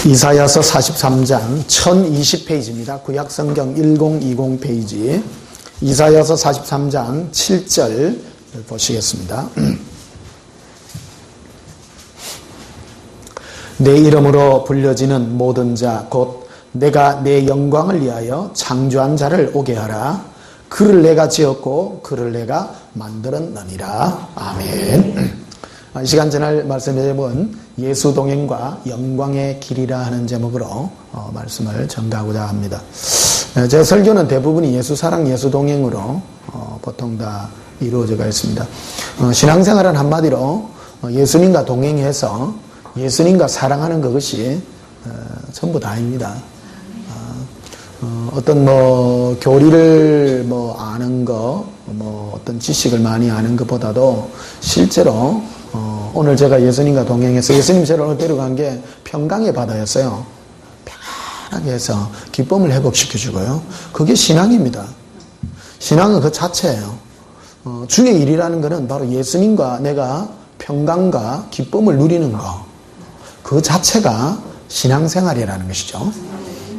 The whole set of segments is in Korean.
이사야서 43장 1020페이지입니다. 구약성경 1020 페이지 이사야서 43장 7절 보시겠습니다. 내 이름으로 불려지는 모든 자 곧 내가 내 영광을 위하여 창조한 자를 오게 하라. 그를 내가 지었고 그를 내가 만들었느니라. 아멘. 이 시간 전할 말씀의 제목은 예수 동행과 영광의 길이라 하는 제목으로 말씀을 전가하고자 합니다. 제 설교는 대부분이 예수 사랑, 예수 동행으로 보통 다 이루어져가 있습니다. 신앙생활은 한마디로 예수님과 동행해서 예수님과 사랑하는 그것이 전부 다입니다. 어떤 교리를 아는 거, 어떤 지식을 많이 아는 것보다도 실제로 오늘 제가 예수님과 동행해서 예수님 저를 오늘 데려간 게 평강의 바다였어요. 편하게 해서 기쁨을 회복시켜주고요. 그게 신앙입니다. 신앙은 그 자체예요. 주의 일이라는 것은 바로 예수님과 내가 평강과 기쁨을 누리는 거. 그 자체가 신앙생활이라는 것이죠.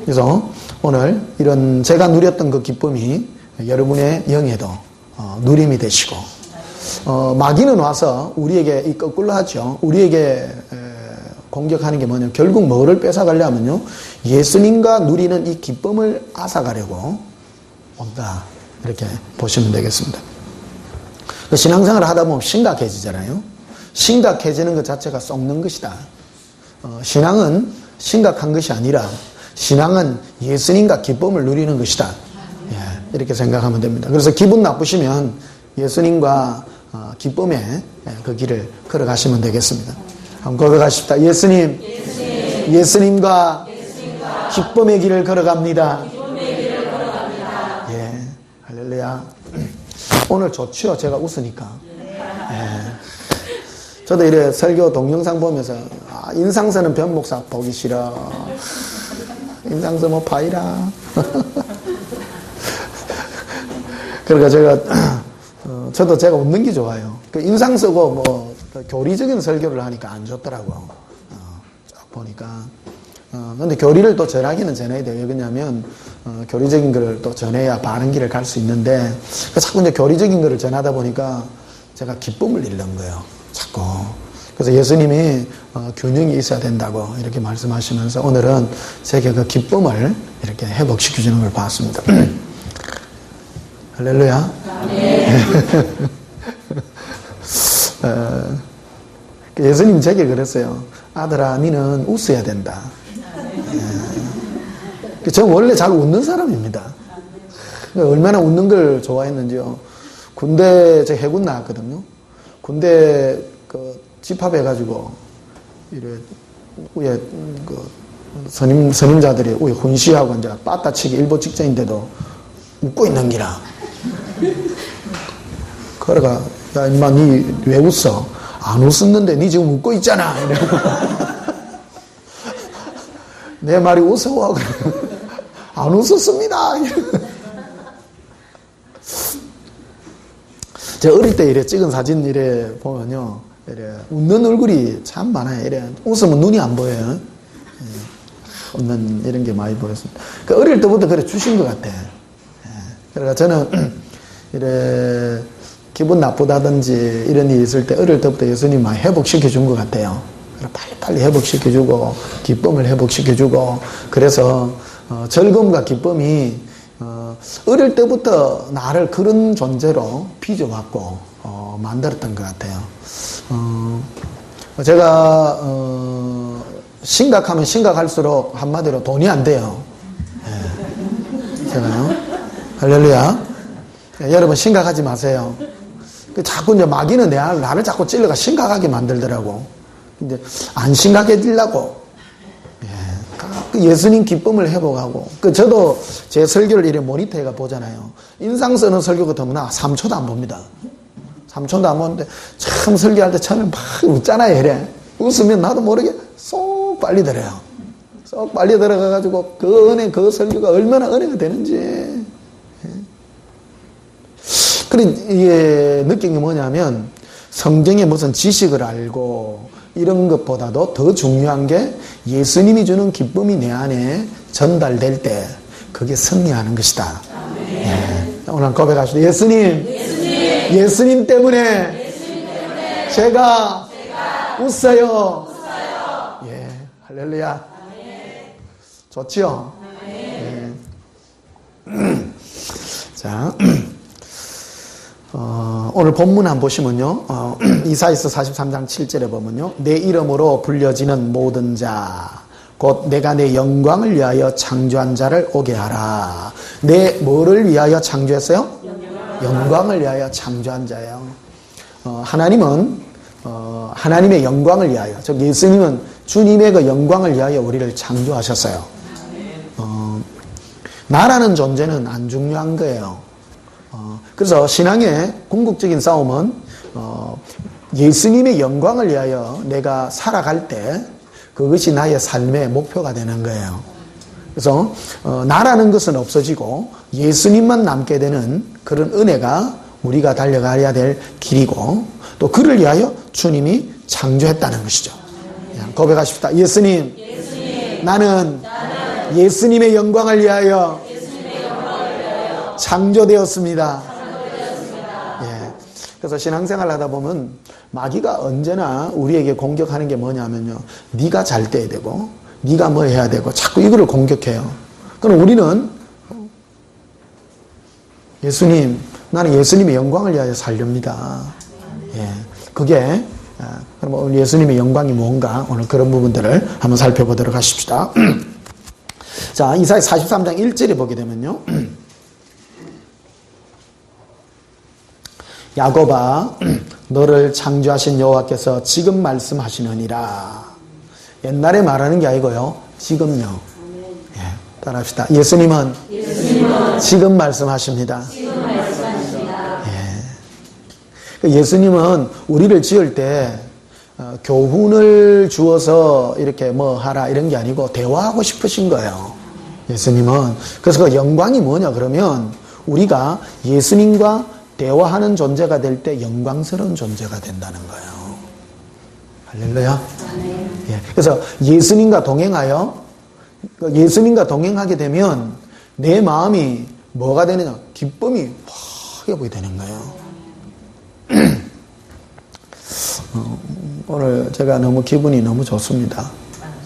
그래서 오늘 이런 제가 누렸던 그 기쁨이 여러분의 영에도 누림이 되시고 마귀는 와서 우리에게 이 거꾸로 하죠. 우리에게 공격하는 게 뭐냐면 결국 뭐를 뺏어가려면요. 예수님과 누리는 이 기쁨을 앗아가려고 온다. 이렇게 보시면 되겠습니다. 신앙생활을 하다 보면 심각해지잖아요. 심각해지는 것 자체가 썩는 것이다. 신앙은 심각한 것이 아니라 신앙은 예수님과 기쁨을 누리는 것이다. 이렇게 생각하면 됩니다. 그래서 기분 나쁘시면 예수님과 기쁨의 그 길을 걸어가시면 되겠습니다. 한번 걸어가십시다. 예수님과 기쁨의 길을 걸어갑니다. 예, 할렐루야. 오늘 좋죠. 제가 웃으니까. 예. 저도 이래 설교 동영상 보면서 인상 쓰는 변 목사 보기 싫어. 인상 쓰면 파이라. 그러니까 저도 제가 웃는 게 좋아요. 그 인상 쓰고 교리적인 설교를 하니까 안 좋더라고요. 쫙 보니까. 근데 교리를 또 전하기는 전해야 돼요. 왜냐면 교리적인 거를 또 전해야 바른 길을 갈 수 있는데 자꾸 이제 교리적인 거를 전하다 보니까 제가 기쁨을 잃는 거예요. 자꾸. 그래서 예수님이 균형이 있어야 된다고 이렇게 말씀하시면서 오늘은 제게 그 기쁨을 이렇게 회복시켜주는 걸 봤습니다. 할렐루야. 예수님 제게 그랬어요. 아들아, 너는 웃어야 된다. 저는 원래 잘 웃는 사람입니다. 얼마나 웃는 걸 좋아했는지요. 군대, 제가 해군 나왔거든요. 군대 집합해가지고 이래 위에 선임자들이 위에 훈시하고 이제 빠따치기 일보 직전인데도 웃고 있는 기라. 그러가 야 임마 니 왜 웃어? 안 웃었는데 니 지금 웃고 있잖아. 내 말이 웃어와. 안 웃었습니다. 제가 어릴 때 이래 찍은 사진 이래 보면요. 이래 웃는 얼굴이 참 많아요. 이래 웃으면 눈이 안 보여요. 웃는 이런 게 많이 보였습니다. 어릴 때부터 그래 주신 것 같아. 그러니까 저는 이래 기분 나쁘다든지 이런 일이 있을 때 어릴 때부터 예수님 많이 회복시켜 준 것 같아요. 빨리 회복시켜 주고 기쁨을 회복시켜 주고 그래서 즐거움과 기쁨이 어릴 때부터 나를 그런 존재로 빚어왔고 만들었던 것 같아요. 제가 심각하면 심각할수록 한마디로 돈이 안 돼요. 제가요. 할렐루야. 여러분 심각하지 마세요. 자꾸 이제 마귀는 나를 자꾸 찔러가 심각하게 만들더라고. 근데 안 심각해지려고. 예수님 기쁨을 회복하고. 저도 제 설교를 이렇게 모니터해가 보잖아요. 인상 쓰는 설교 같으면 나 3초도 안 봅니다. 3초도 안 보는데 참 설교할 때 처음에 막 웃잖아요. 이래. 웃으면 나도 모르게 쏙 빨리 들어요. 쏙 빨리 들어가가지고 그 은혜, 그 설교가 얼마나 은혜가 되는지. 그래, 이게 느낀 게 뭐냐면 성경의 무슨 지식을 알고 이런 것보다도 더 중요한 게 예수님이 주는 기쁨이 내 안에 전달될 때 그게 승리하는 것이다. 예. 오늘 고백합시다. 예수님 때문에 제가 웃어요. 예, 할렐루야. 좋지요? 예. 자, 오늘 본문 한번 보시면요. 이사야서 43장 7절에 보면요. 내 이름으로 불려지는 모든 자, 곧 내가 내 영광을 위하여 창조한 자를 오게 하라. 내 뭐를 위하여 창조했어요? 영광을 위하여 창조한 자예요. 하나님은 하나님의 영광을 위하여, 즉 예수님은 주님의 그 영광을 위하여 우리를 창조하셨어요. 나라는 존재는 안 중요한 거예요. 그래서 신앙의 궁극적인 싸움은 예수님의 영광을 위하여 내가 살아갈 때 그것이 나의 삶의 목표가 되는 거예요. 그래서 나라는 것은 없어지고 예수님만 남게 되는 그런 은혜가 우리가 달려가야 될 길이고, 또 그를 위하여 주님이 창조했다는 것이죠. 고백하십시다. 예수님. 나는 예수님의 영광을 위하여 창조되었습니다. 예. 그래서 신앙생활 하다 보면 마귀가 언제나 우리에게 공격하는 게 뭐냐면요, 네가 잘 돼야 되고 네가 뭐 해야 되고 자꾸 이거를 공격해요. 그럼 우리는 예수님, 나는 예수님의 영광을 위하여 살렵니다. 예. 그게 그럼 오늘 예수님의 영광이 뭔가, 오늘 그런 부분들을 한번 살펴보도록 하십시다. 자, 이사야 43장 1절에 보게 되면요, 야곱아, 너를 창조하신 여호와께서 지금 말씀하시느니라. 옛날에 말하는 게 아니고요, 지금요. 예, 따라합시다. 예수님은 지금 말씀하십니다. 예. 예수님은 우리를 지을 때 교훈을 주어서 이렇게 뭐 하라 이런 게 아니고 대화하고 싶으신 거예요. 예수님은. 그래서 그 영광이 뭐냐 그러면 우리가 예수님과 대화하는 존재가 될 때 영광스러운 존재가 된다는 거예요. 할렐루야. 예. 그래서 예수님과 동행하게 되면 내 마음이 뭐가 되느냐? 기쁨이 확 회복이 되는 거예요. 오늘 제가 너무 기분이 너무 좋습니다.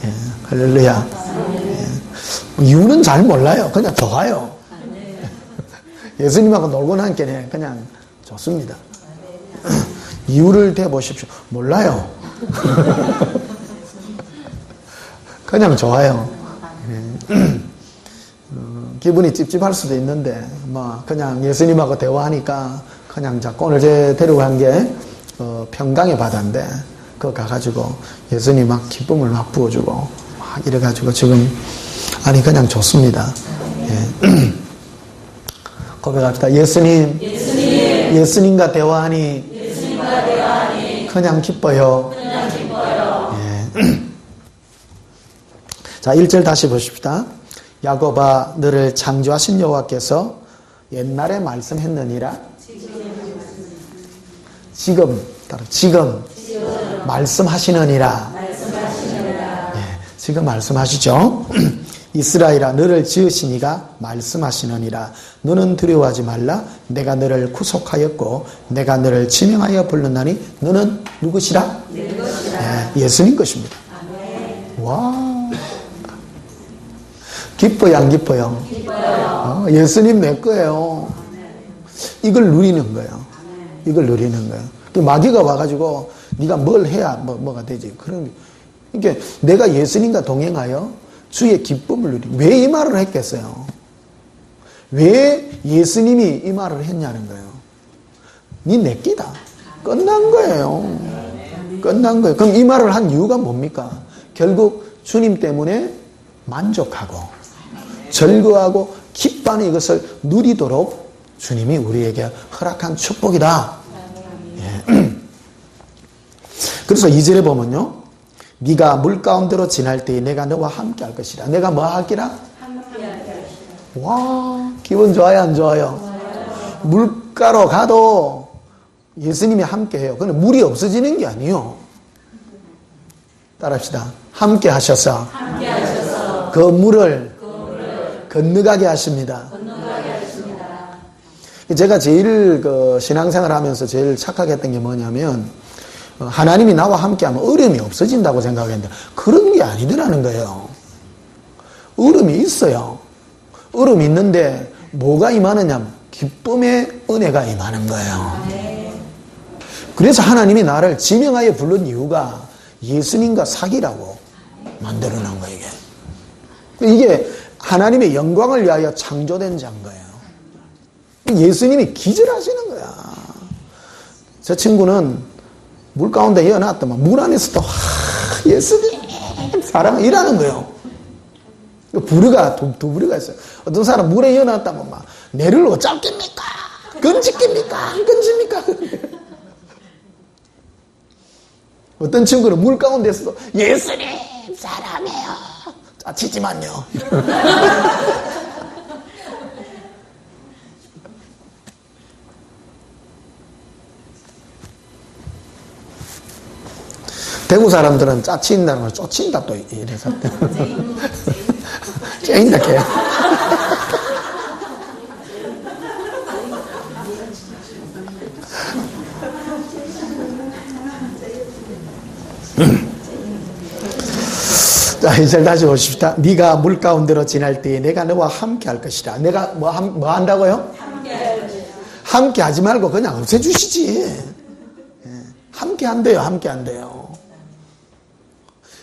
예. 할렐루야. 예. 이유는 잘 몰라요. 그냥 좋아요. 예수님하고 놀고 나니까 그냥 좋습니다. 이유를 대보십시오. 몰라요. 그냥 좋아요. 기분이 찝찝할 수도 있는데 뭐 그냥 예수님하고 대화하니까 그냥 자꾸 오늘 제 데려간 게 평강의 바다인데 그거 가가지고 예수님 막 기쁨을 막 부어주고 막 이래가지고 지금 아니 그냥 좋습니다. 예. 고백합시다. 예수님과 대화하니 그냥 기뻐요. 예. 자, 1절 다시 보십시다. 야곱아, 너를 창조하신 여호와께서 옛날에 말씀했느니라. 지금 말씀하시느니라. 예, 지금 말씀하시죠. 이스라엘아, 너를 지으신 이가 말씀하시느니라. 너는 두려워하지 말라. 내가 너를 구속하였고 내가 너를 지명하여 불렀나니 너는 누구시라? 예, 예수님 것입니다. 와, 기뻐요 안 기뻐요? 예수님 내 거예요. 이걸 누리는 거예요. 이걸 누리는 거예요. 마귀가 와가지고 네가 뭘 해야 뭐가 되지? 그런, 이게 내가 예수님과 동행하여 주의 기쁨을 누리고. 왜 이 말을 했겠어요? 왜 예수님이 이 말을 했냐는 거예요. 네 내끼다. 끝난 거예요. 끝난 거예요. 그럼 이 말을 한 이유가 뭡니까? 결국 주님 때문에 만족하고 즐거워하고 기뻐하는 이것을 누리도록 주님이 우리에게 허락한 축복이다. 예. 그래서 2절에 보면요, 네가 물 가운데로 지날 때에 내가 너와 함께 할 것이라. 내가 뭐 하기라? 함께 할 것이라. 와, 기분 좋아요 안 좋아요? 물가로 가도 예수님이 함께 해요. 그런데 물이 없어지는 게 아니에요. 따라합시다. 함께 하셔서 그 물을 건너가게 하십니다. 제가 제일 신앙생활 하면서 제일 착각했던 게 뭐냐면 하나님이 나와 함께하면 어려움이 없어진다고 생각했는데 그런 게 아니더라는 거예요. 어려움이 있어요. 어려움이 있는데 뭐가 임하느냐? 기쁨의 은혜가 임하는 거예요. 그래서 하나님이 나를 지명하여 부른 이유가 예수님과 사귀라고 만들어 놓은 거예요. 이게 하나님의 영광을 위하여 창조된 자인 거예요. 예수님이 기절하시는 거야. 저 친구는 물 가운데 이어놨더만 물 안에서도 예수님 사랑 이라는 거예요. 부르가 두 부르가 있어요. 어떤 사람 물에 이어놨다면 막 내를 어쩌겠습니까? 건집깁니까? 안 건집니까? 어떤 친구는 물 가운데서도 예수님 사랑해요. 짜치지만요. 대구 사람들은 짜친다는 걸 쫓친다 또 이래서 쨍이다 걔. 자, 이제 다시 보십시다. 네가 물 가운데로 지날 때에 내가 너와 함께 할 것이다. 내가 뭐 한다고요? 함께 하지 말고 그냥 없애주시지. 함께 한대요. 함께 한대요.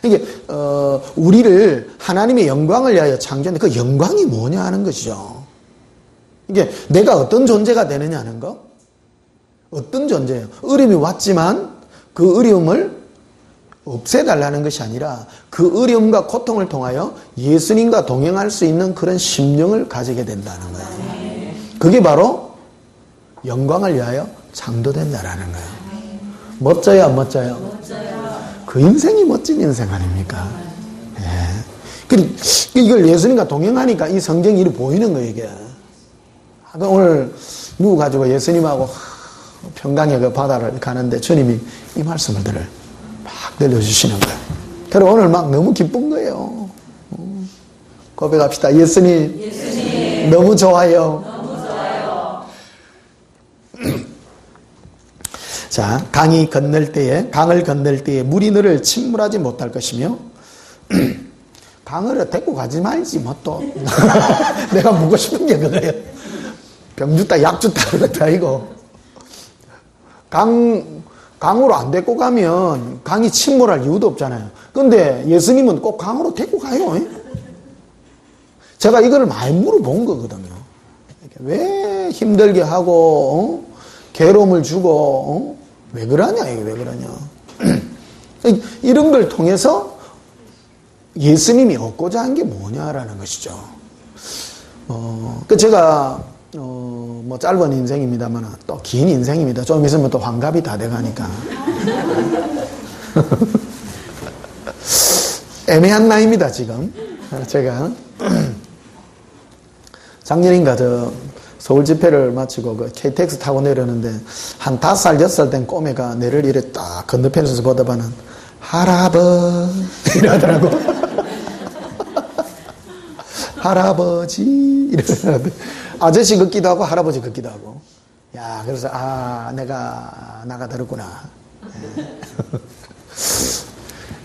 이게 우리를 하나님의 영광을 위하여 창조했는데 그 영광이 뭐냐 하는 것이죠. 이게 내가 어떤 존재가 되느냐 하는 거. 어떤 존재예요. 어려움이 왔지만 그 어려움을 없애달라는 것이 아니라 그 어려움과 고통을 통하여 예수님과 동행할 수 있는 그런 심령을 가지게 된다는 거예요. 그게 바로 영광을 위하여 창조된다라는 거예요. 멋져요, 안 멋져요? 그 인생이 멋진 인생 아닙니까? 예. 이걸 예수님과 동행하니까 이 성경이 이렇게 보이는 거예요, 이게. 오늘 누구 가지고 예수님하고 평강의 그 바다를 가는데 주님이 이 말씀을 막 들려주시는 거예요. 그래서 오늘 막 너무 기쁜 거예요. 고백합시다. 예수님. 너무 좋아요. 자, 강을 건널 때에 물이 너를 침몰하지 못할 것이며, 강을 데리고 가지 말지, 뭐 또. 내가 묻고 싶은 게 그거예요. 병 줬다, 약 줬다, 그것도 아니고. 강으로 안 데리고 가면 강이 침몰할 이유도 없잖아요. 그런데 예수님은 꼭 강으로 데리고 가요. 제가 이거를 많이 물어본 거거든요. 왜 힘들게 하고, 괴로움을 주고, 왜 그러냐, 이게 왜 그러냐. 이런 걸 통해서 예수님이 얻고자 한 게 뭐냐라는 것이죠. 제가, 뭐 짧은 인생입니다만 또 긴 인생입니다. 좀 있으면 또 환갑이 다 돼가니까. 애매한 나이입니다, 지금. 제가. 작년인가 서울 집회를 마치고 그 KTX 타고 내렸는데 한 5살, 6살 된 꼬매가 내를 이래 딱 건너편에서 보다봐는 할아버지 이러더라고. 할아버지 이러더라고. 아저씨 걷기도 하고 할아버지 걷기도 하고. 야, 그래서 내가 나가들었구나.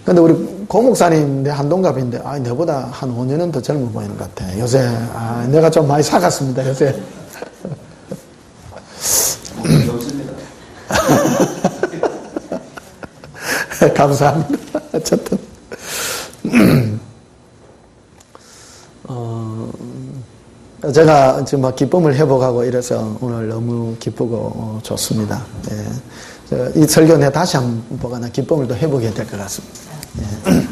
근데 우리 고목사님 내 한동갑인데 내보다 한 5년은 더 젊어 보이는 것 같아. 요새 내가 좀 많이 사갔습니다. 요새. 감사합니다. 어쨌든 제가 지금 막 기쁨을 회복하고 이래서 오늘 너무 기쁘고 좋습니다. 예. 이 설교 내 다시 한번 보거나 기쁨을 또 회복해야 될 것 같습니다. 예.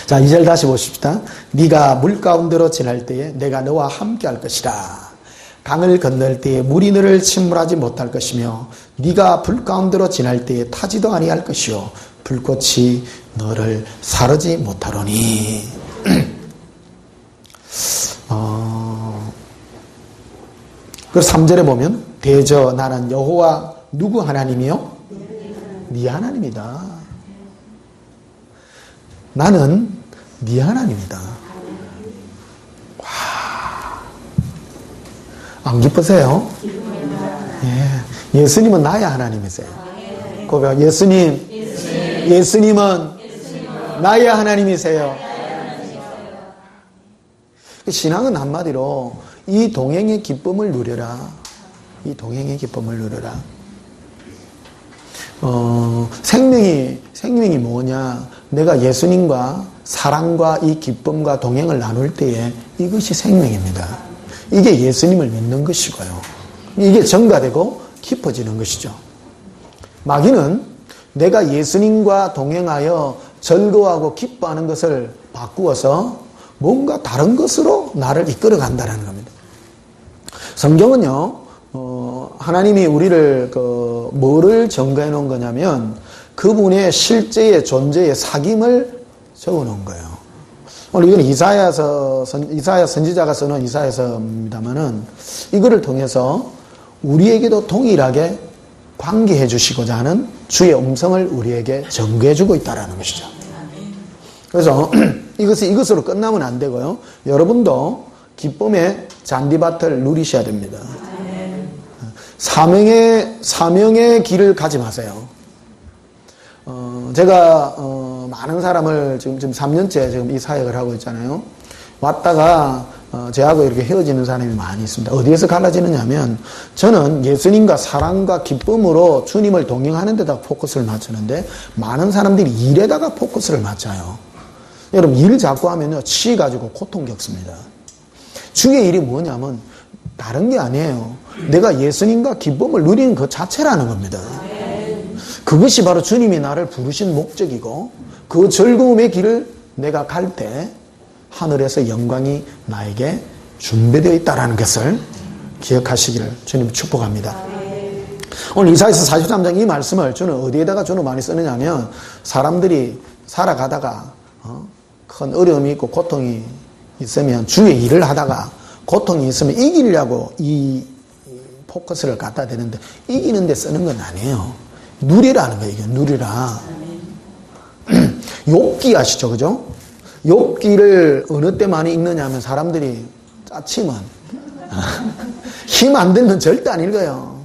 자, 2절 다시 보십시다. 네가 물 가운데로 지날 때에 내가 너와 함께 할 것이라. 강을 건널 때에 물이 너를 침몰하지 못할 것이며 네가 불 가운데로 지날 때에 타지도 아니할 것이요 불꽃이 너를 사르지 못하노니. 그래서 3절에 보면 대저 나는 여호와 누구 하나님이요? 네 하나님이다. 나는 네 하나님이다. 와, 안 기쁘세요? 예. 예수님은 나의 하나님이세요. 고백. 예수님은 나의 하나님이세요. 신앙은 한마디로 이 동행의 기쁨을 누려라. 이 동행의 기쁨을 누려라. 생명이 뭐냐? 내가 예수님과 사랑과 이 기쁨과 동행을 나눌 때에 이것이 생명입니다. 이게 예수님을 믿는 것이고요. 이게 증가되고 깊어지는 것이죠. 마귀는 내가 예수님과 동행하여 즐거워하고 기뻐하는 것을 바꾸어서 뭔가 다른 것으로 나를 이끌어 간다는 겁니다. 성경은요, 하나님이 우리를 뭐를 증거해 놓은 거냐면 그분의 실제의 존재의 사귐을 적어 놓은 거예요. 오늘 이건 이사야 선지자가 써놓은 이사야서입니다만은 이거를 통해서 우리에게도 동일하게 관계해 주시고자 하는 주의 음성을 우리에게 전개해 주고 있다는 것이죠. 그래서 이것으로 끝나면 안 되고요. 여러분도 기쁨의 잔디밭을 누리셔야 됩니다. 사명의 길을 가지 마세요. 제가 많은 사람을 지금 3년째 지금 이 사역을 하고 있잖아요. 왔다가 저하고 이렇게 헤어지는 사람이 많이 있습니다. 어디에서 갈라지느냐 하면 저는 예수님과 사랑과 기쁨으로 주님을 동행하는 데다가 포커스를 맞추는데 많은 사람들이 일에다가 포커스를 맞춰요. 여러분 일 자꾸 하면요 치여가지고 고통 겪습니다. 주의 일이 뭐냐면 다른 게 아니에요. 내가 예수님과 기쁨을 누리는 그 자체라는 겁니다. 그것이 바로 주님이 나를 부르신 목적이고 그 즐거움의 길을 내가 갈 때 하늘에서 영광이 나에게 준비되어 있다는 것을 기억하시기를 주님 축복합니다. 오늘 이사야서 43장 이 말씀을 저는 어디에다가 저는 많이 쓰느냐 하면 사람들이 살아가다가 큰 어려움이 있고 고통이 있으면 주의 일을 하다가 고통이 있으면 이기려고 이 포커스를 갖다 대는데 이기는 데 쓰는 건 아니에요. 누리라는 거예요. 이게 누리라. 욥기 아시죠? 그죠? 욥기를 어느 때 많이 읽느냐 하면 사람들이 짜치면 힘 안 들면 절대 안 읽어요.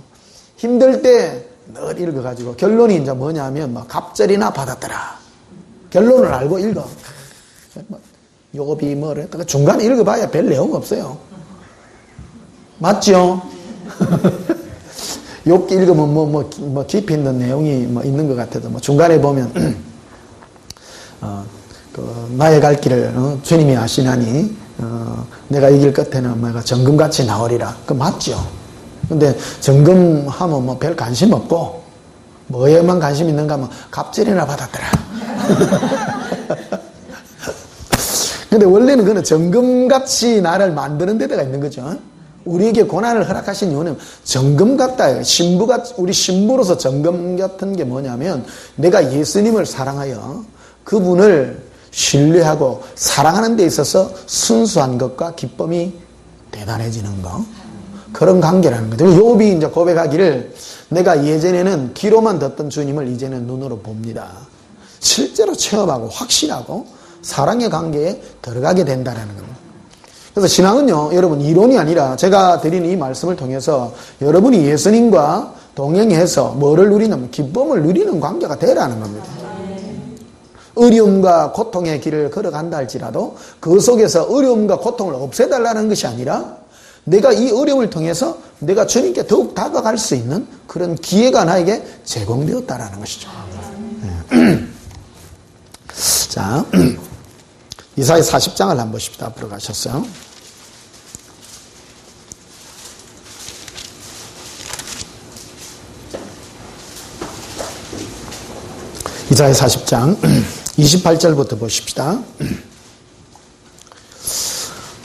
힘들 때 늘 읽어가지고 결론이 이제 뭐냐 하면 막 갑절이나 받았더라. 결론을 알고 읽어. 욥이 뭐래? 중간에 읽어봐야 별 내용 없어요. 맞죠? 욥기 읽으면 뭐 깊이 있는 내용이 뭐 있는 것 같아도 뭐 중간에 보면 나의 갈 길을 주님이 아시나니 내가 이 길 끝에는 뭐가 정금같이 나오리라. 그 맞죠? 근데 정금하면 뭐 별 관심 없고 뭐에만 관심 있는가 하면 갑절이나 받았더라. 근데 원래는 그는 정금같이 나를 만드는 데다가 있는 거죠. 우리에게 고난을 허락하신 이유는 정금 같다. 우리 신부로서 정금 같은 게 뭐냐면 내가 예수님을 사랑하여 그분을 신뢰하고 사랑하는 데 있어서 순수한 것과 기쁨이 대단해지는 거. 그런 관계라는 거죠. 욥이 이제 고백하기를 내가 예전에는 귀로만 듣던 주님을 이제는 눈으로 봅니다. 실제로 체험하고 확신하고 사랑의 관계에 들어가게 된다는 겁니다. 그래서 신앙은요, 여러분 이론이 아니라 제가 드리는 이 말씀을 통해서 여러분이 예수님과 동행해서 뭐를 누리냐면 기쁨을 누리는 관계가 되라는 겁니다. 어려움과 고통의 길을 걸어간다 할지라도 그 속에서 어려움과 고통을 없애달라는 것이 아니라 내가 이 어려움을 통해서 내가 주님께 더욱 다가갈 수 있는 그런 기회가 나에게 제공되었다라는 것이죠. 자, 이사야 40장을 한번 보십시다. 앞으로 가셨어요. 이사야 40장 28절부터 보십시다.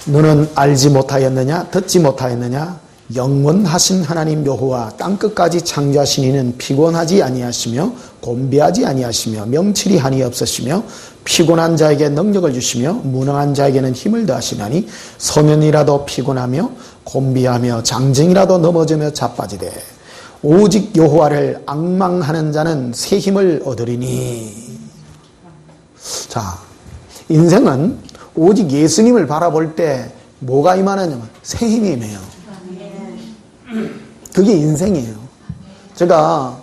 너는 알지 못하였느냐? 듣지 못하였느냐? 영원하신 하나님 여호와 땅끝까지 창조하신 이는 피곤하지 아니하시며 곤비하지 아니하시며 명칠이 한이 없으시며 피곤한 자에게 능력을 주시며 무능한 자에게는 힘을 더하시나니 소년이라도 피곤하며 곤비하며 장정이라도 넘어지며 자빠지되 오직 여호와를 앙망하는 자는 새 힘을 얻으리니. 자, 인생은 오직 예수님을 바라볼 때 뭐가 임하느냐면 새 힘이 임해요. 그게 인생이에요. 제가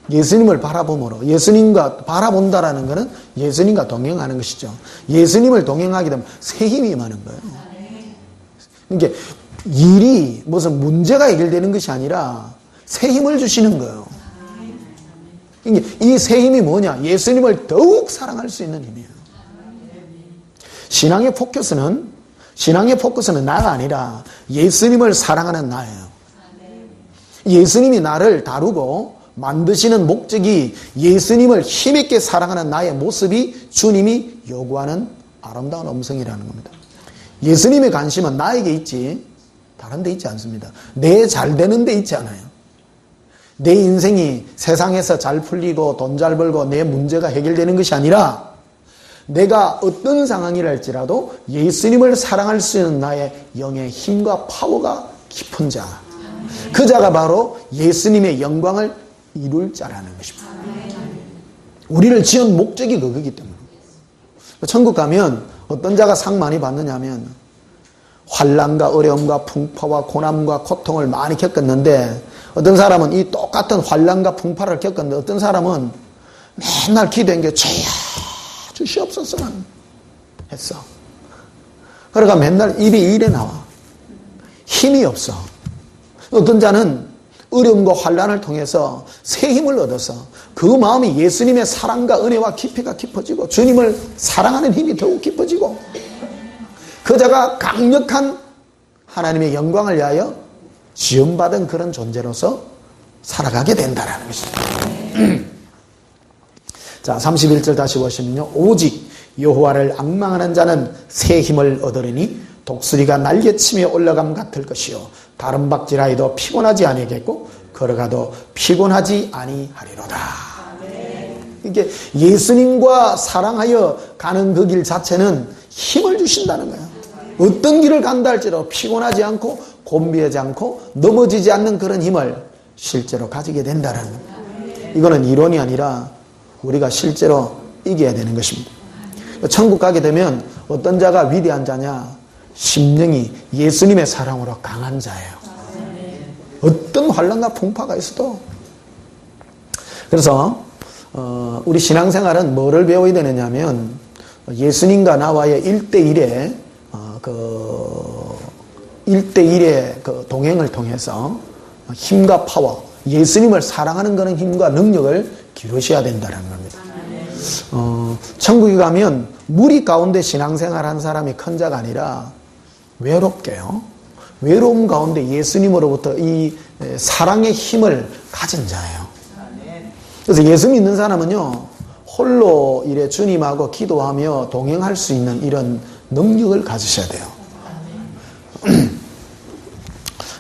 예수님을 바라봄으로, 예수님과 바라본다라는 것은 예수님과 동행하는 것이죠. 예수님을 동행하게 되면 새 힘이 임하는 거예요. 이게 일이 무슨 문제가 해결되는 것이 아니라 새 힘을 주시는 거예요. 이 새 힘이 뭐냐? 예수님을 더욱 사랑할 수 있는 힘이에요. 신앙의 포커스는 나가 아니라 예수님을 사랑하는 나예요. 예수님이 나를 다루고 만드시는 목적이 예수님을 힘있게 사랑하는 나의 모습이 주님이 요구하는 아름다운 음성이라는 겁니다. 예수님의 관심은 나에게 있지 다른 데 있지 않습니다. 내 잘 되는 데 있지 않아요. 내 인생이 세상에서 잘 풀리고 돈 잘 벌고 내 문제가 해결되는 것이 아니라 내가 어떤 상황이랄지라도 예수님을 사랑할 수 있는 나의 영의 힘과 파워가 깊은 자, 그 자가 바로 예수님의 영광을 이룰 자라는 것입니다. 우리를 지은 목적이 그거기 때문에. 천국 가면 어떤 자가 상 많이 받느냐 하면 환난과 어려움과 풍파와 고난과 고통을 많이 겪었는데, 어떤 사람은 이 똑같은 환난과 풍파를 겪었는데 어떤 사람은 맨날 기도한 게 주여 주시옵소서만 했어. 그러니까 맨날 입이 이래 나와. 힘이 없어. 어떤 자는 어려움과 환난을 통해서 새 힘을 얻어서 그 마음이 예수님의 사랑과 은혜와 깊이가 깊어지고 주님을 사랑하는 힘이 더욱 깊어지고 그 자가 강력한 하나님의 영광을 위하여 지음받은 그런 존재로서 살아가게 된다는 것입니다. 자, 31절 다시 보시면요. 오직 여호와를 앙망하는 자는 새 힘을 얻으리니 독수리가 날개치며 올라감 같을 것이요 다른 박질하여도 피곤하지 아니하겠고 걸어가도 피곤하지 아니하리로다. 이게 예수님과 사랑하여 가는 그 길 자체는 힘을 주신다는 거예요. 어떤 길을 간다 할지라도 피곤하지 않고 곤비하지 않고 넘어지지 않는 그런 힘을 실제로 가지게 된다는 거예요. 이거는 이론이 아니라 우리가 실제로 이겨야 되는 것입니다. 천국 가게 되면 어떤 자가 위대한 자냐? 심령이 예수님의 사랑으로 강한 자예요. 어떤 환난과 풍파가 있어도. 그래서 우리 신앙생활은 뭐를 배워야 되느냐면 예수님과 나와의 1대1의 그 동행을 통해서 힘과 파워, 예수님을 사랑하는 그런 힘과 능력을 기르셔야 된다는 겁니다. 천국에 가면 무리 가운데 신앙생활한 사람이 큰 자가 아니라 외롭게요. 외로움 가운데 예수님으로부터 이 사랑의 힘을 가진 자예요. 그래서 예수 믿는 사람은요, 홀로 이래 주님하고 기도하며 동행할 수 있는 이런 능력을 가지셔야 돼요.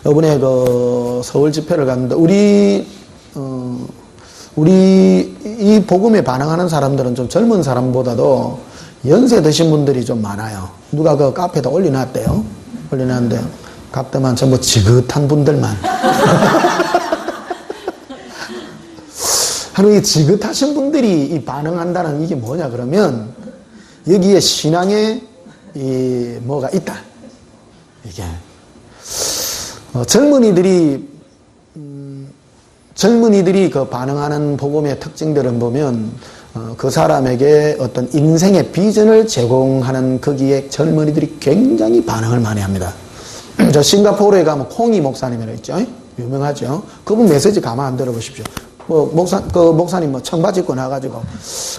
이번에 그 서울 집회를 갔는데 우리 이 복음에 반응하는 사람들은 좀 젊은 사람보다도 연세 드신 분들이 좀 많아요. 누가 그 카페에다 올려놨대요. 올려놨는데 갔더만 전부 지긋한 분들만. 하루 이 지긋하신 분들이 이 반응한다는 이게 뭐냐 그러면 여기에 신앙에 이 뭐가 있다. 이게 젊은이들이 그 반응하는 복음의 특징들은 보면 그 사람에게 어떤 인생의 비전을 제공하는 거기에 젊은이들이 굉장히 반응을 많이 합니다. 저 싱가포르에 가면 콩이 목사님이라 있죠. 유명하죠. 그분 메시지 가만 안 들어보십시오. 목사님 청바지 입고 나가지고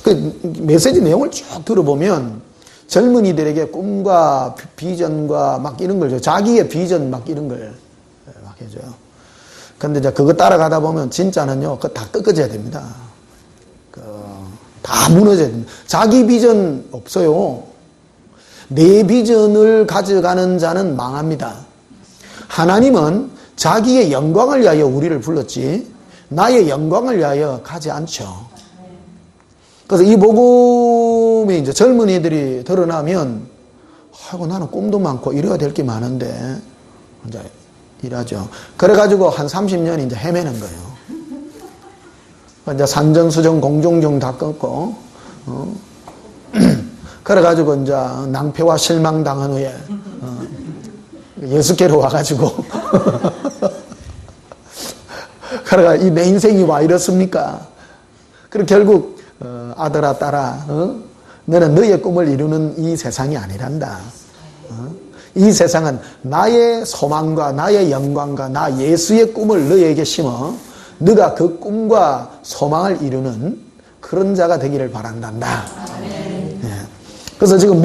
그 메시지 내용을 쭉 들어보면 젊은이들에게 꿈과 비전과 막 이런 걸, 자기의 비전 막 이런 걸 막 해줘요. 근데 이제 그거 따라가다 보면 진짜는요, 그거 다 꺾어져야 됩니다. 다 무너져야 됩니다. 자기 비전 없어요. 내 비전을 가져가는 자는 망합니다. 하나님은 자기의 영광을 위하여 우리를 불렀지, 나의 영광을 위하여 가지 않죠. 그래서 이 복음이 이제 젊은이들이 드러나면, 아이고, 나는 꿈도 많고 이래야 될 게 많은데, 이제 일하죠. 그래가지고 한 30년 이제 헤매는 거예요. 이제 산전수전 공종종 다 끊고, 그래가지고 이제 낭패와 실망 당한 후에 예수께로 와가지고 그래가 이 내 인생이 와 이렇습니까? 그리고 결국 아들아 딸아 너는 너의 꿈을 이루는 이 세상이 아니란다. 이 세상은 나의 소망과 나의 영광과 나 예수의 꿈을 너에게 심어 너가 그 꿈과 소망을 이루는 그런 자가 되기를 바란단다. 그래서 지금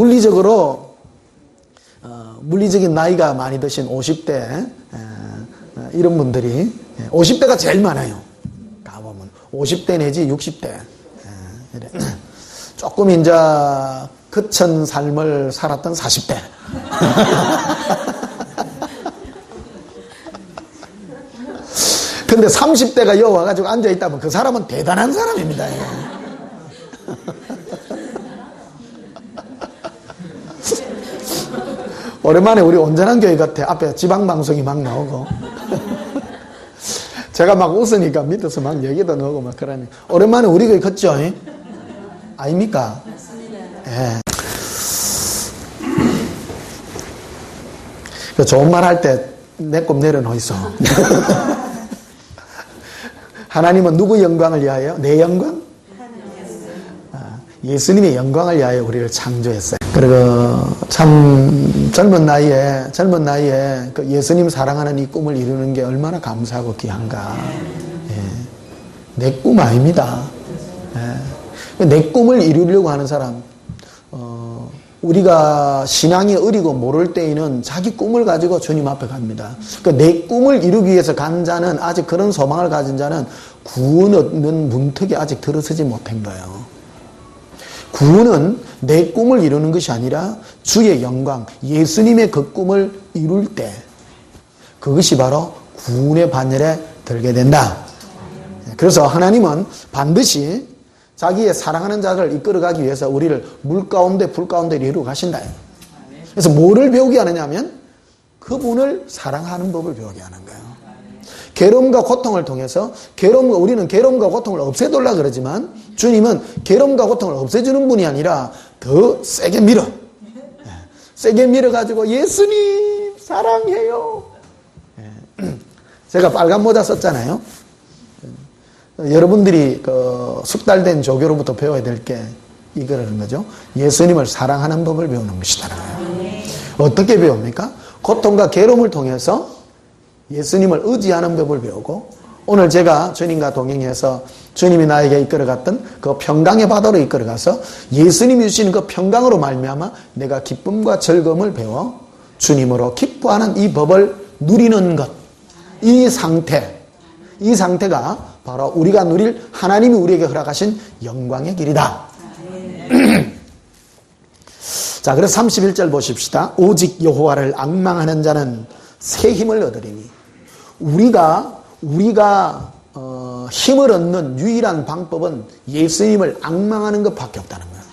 물리적인 나이가 많이 드신 50대 이런 분들이 50대가 제일 많아요. 가보면 50대 내지 60대 조금 이제 거친 삶을 살았던 40대 근데 30대가 여 와가지고 앉아있다면 그 사람은 대단한 사람입니다. 오랜만에 우리 온전한 교회 같아. 앞에 지방방송이 막 나오고 제가 막 웃으니까 밑에서 막 얘기도 나오고 막 그러니 오랜만에 우리 교회 컸죠? 아닙니까? 예. 좋은 말 할 때 내 꿈 내려놓이소. 하나님은 누구 영광을 위하여? 내 영광? 예수님의 영광을 위하여 우리를 창조했어요. 그리고 참 젊은 나이에 그 예수님 사랑하는 이 꿈을 이루는 게 얼마나 감사하고 귀한가. 예. 내 꿈 아닙니다. 예. 내 꿈을 이루려고 하는 사람, 우리가 신앙이 어리고 모를 때에는 자기 꿈을 가지고 주님 앞에 갑니다. 그러니까 내 꿈을 이루기 위해서 간 자는, 아직 그런 소망을 가진 자는 구원 얻는 문턱에 아직 들어서지 못한 거예요. 구원은 내 꿈을 이루는 것이 아니라 주의 영광, 예수님의 그 꿈을 이룰 때 그것이 바로 구원의 반열에 들게 된다. 그래서 하나님은 반드시 자기의 사랑하는 자를 이끌어가기 위해서 우리를 물 가운데 불 가운데 이루어 가신다. 그래서 뭐를 배우게 하느냐면 그분을 사랑하는 법을 배우게 하는 거예요. 괴로움과 고통을 통해서 우리는 괴로움과 고통을 없애달라 그러지만 주님은 괴로움과 고통을 없애주는 분이 아니라 더 세게 세게 밀어가지고 예수님 사랑해요. 제가 빨간 모자 썼잖아요. 여러분들이 그 숙달된 조교로부터 배워야 될 게 이거라는 거죠. 예수님을 사랑하는 법을 배우는 것이다. 어떻게 배웁니까? 고통과 괴로움을 통해서 예수님을 의지하는 법을 배우고, 오늘 제가 주님과 동행해서 주님이 나에게 이끌어갔던 그 평강의 바다로 이끌어가서 예수님이 주시는 그 평강으로 말미암아 내가 기쁨과 즐거움을 배워 주님으로 기뻐하는 이 법을 누리는 것, 이 상태가 바로 우리가 누릴 하나님이 우리에게 허락하신 영광의 길이다. 자, 그래서 31절 보십시다. 오직 여호와를 앙망하는 자는 새 힘을 얻으리니. 우리가 힘을 얻는 유일한 방법은 예수님을 앙망하는 것밖에 없다는 거예요.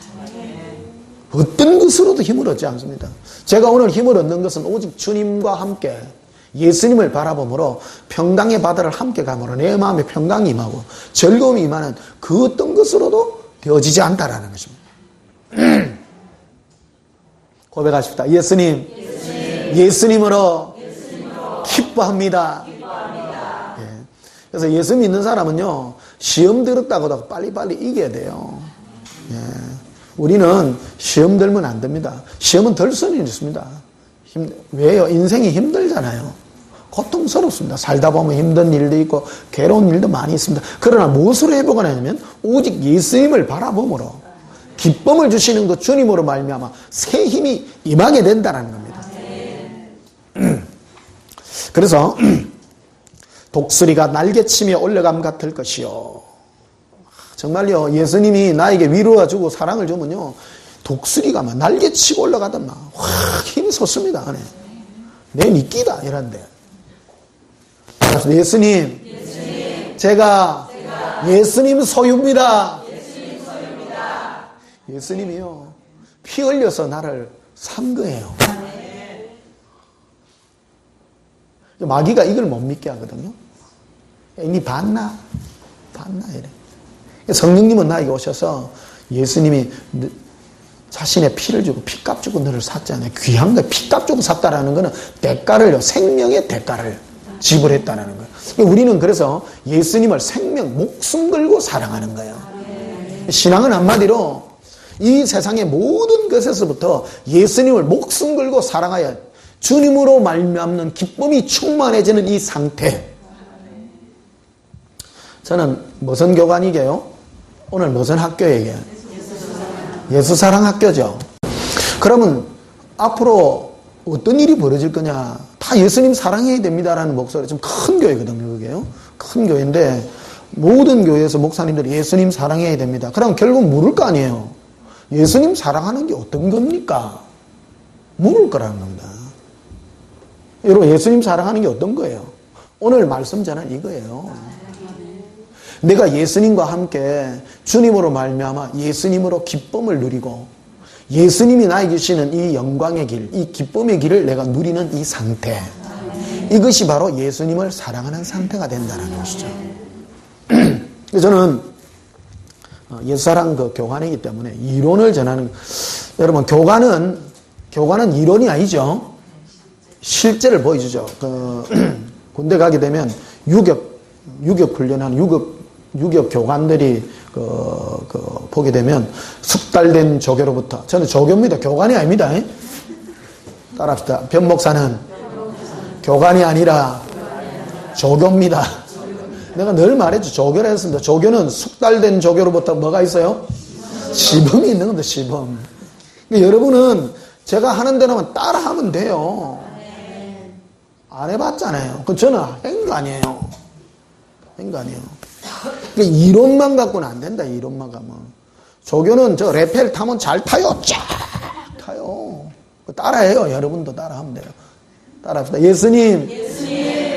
어떤 것으로도 힘을 얻지 않습니다. 제가 오늘 힘을 얻는 것은 오직 주님과 함께 예수님을 바라보므로 평강의 바다를 함께 가므로 내 마음에 평강이 임하고 즐거움이 임하는 그 어떤 것으로도 되어지지 않다라는 것입니다. 고백하십시다. 예수님으로 기뻐합니다. 예. 그래서 예수 믿는 사람은요, 시험 들었다고도 빨리빨리 이겨야 돼요. 예. 우리는 시험 들면 안 됩니다. 시험은 들 수는 있습니다. 왜요? 인생이 힘들잖아요. 고통스럽습니다. 살다 보면 힘든 일도 있고 괴로운 일도 많이 있습니다. 그러나 무엇으로 회복을 하냐면 오직 예수님을 바라봄으로 기쁨을 주시는 그 주님으로 말미암아 새 힘이 임하게 된다는 겁니다. 그래서 독수리가 날개치며 올라감 같을 것이요. 정말요, 예수님이 나에게 위로가 주고 사랑을 주면요, 독수리가 막 날개치고 올라가던 막 확 힘이 솟습니다. 안에 내 미끼다 이런데. 예수님, 제가 예수님 소유입니다. 예수님이요, 피 흘려서 나를 산 거예요. 마귀가 이걸 못 믿게 하거든요. 니 봤나 이래. 성령님은 나에게 오셔서 예수님이 자신의 피를 주고 피값 주고 너를 샀잖아요. 귀한 거예요. 피값 주고 샀다라는 거는 대가를, 생명의 대가를 지불했다는 거예요. 우리는 그래서 예수님을 생명, 목숨 걸고 사랑하는 거예요. 신앙은 한마디로 이 세상의 모든 것에서부터 예수님을 목숨 걸고 사랑하여 주님으로 말미암는 기쁨이 충만해지는 이 상태. 저는 무슨 교관이게요? 오늘 무슨 학교에게? 예수사랑학교죠. 그러면 앞으로 어떤 일이 벌어질 거냐? 다 예수님 사랑해야 됩니다라는 목소리. 좀 큰 교회거든요, 그게요. 큰 교회인데 모든 교회에서 목사님들이 예수님 사랑해야 됩니다. 그럼 결국 물을 거 아니에요. 예수님 사랑하는 게 어떤 겁니까? 물을 거라는 겁니다. 여러분, 예수님 사랑하는 게 어떤 거예요? 오늘 말씀 전은 이거예요. 내가 예수님과 함께 주님으로 말미암아 예수님으로 기쁨을 누리고 예수님이 나에게 주시는 이 영광의 길, 이 기쁨의 길을 내가 누리는 이 상태, 이것이 바로 예수님을 사랑하는 상태가 된다는 것이죠. 저는 예수사랑 교관이기 때문에 이론을 전하는, 여러분, 교관은 이론이 아니죠. 실제를 보여주죠. 군대 가게 되면 유격 훈련하는 유격 교관들이 보게 되면 숙달된 조교로부터, 저는 조교입니다. 교관이 아닙니다. 따라합시다. 변 목사는 교관이 아니라 조교입니다. 내가 늘 말했죠. 조교를 했습니다. 조교는 숙달된 조교로부터 뭐가 있어요? 시범이 있는 겁니다. 시범. 그러니까 여러분은 제가 하는 대로만 따라하면 돼요. 안 해봤잖아요. 그건 저는 한 거 아니에요. 한 거 아니에요. 그러니까 이론만 갖고는 안 된다. 이론만 가면. 조교는 저 레펠 타면 잘 타요. 쫙 타요. 따라해요. 여러분도 따라하면 돼요. 따라합시다.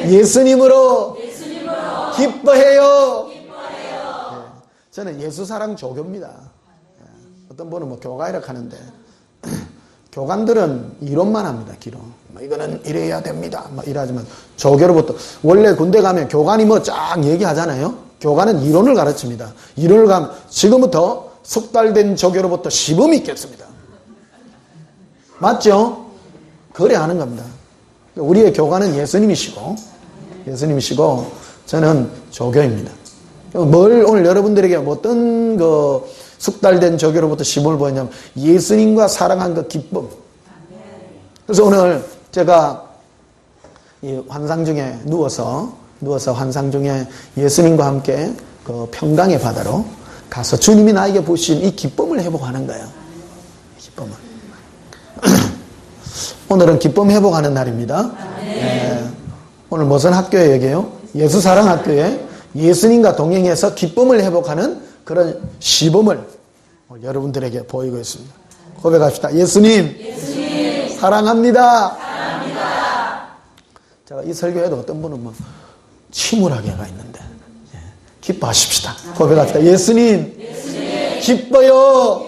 예수님으로 기뻐해요. 네. 저는 예수사랑 조교입니다. 어떤 분은 뭐 교가이라 하는데 교관들은 이론만 합니다. 기록. 이거는 이래야 됩니다. 이러지만 조교로부터, 원래 군대 가면 교관이 뭐 쫙 얘기하잖아요. 교관은 이론을 가르칩니다. 이론을 가면 지금부터 숙달된 조교로부터 시범이 있겠습니다. 맞죠? 그래 하는 겁니다. 우리의 교관은 예수님이시고 저는 조교입니다. 뭘 오늘 여러분들에게 어떤 숙달된 조교로부터 시범을 보였냐면 예수님과 사랑한 그 기쁨. 그래서 오늘 제가 이 환상 중에 누워서 환상 중에 예수님과 함께 그 평강의 바다로 가서 주님이 나에게 부신 이 기쁨을 회복하는 거예요. 기쁨을. 오늘은 기쁨 회복하는 날입니다. 네. 오늘 무슨 학교에 얘기해요? 예수사랑학교에 예수님과 동행해서 기쁨을 회복하는 그런 시범을 여러분들에게 보이고 있습니다. 고백합시다. 예수님 사랑합니다. 제가 이 설교에도 어떤 분은 뭐 침울하게가 있는데 기뻐하십시다. 고백합시다. 예수님 기뻐요.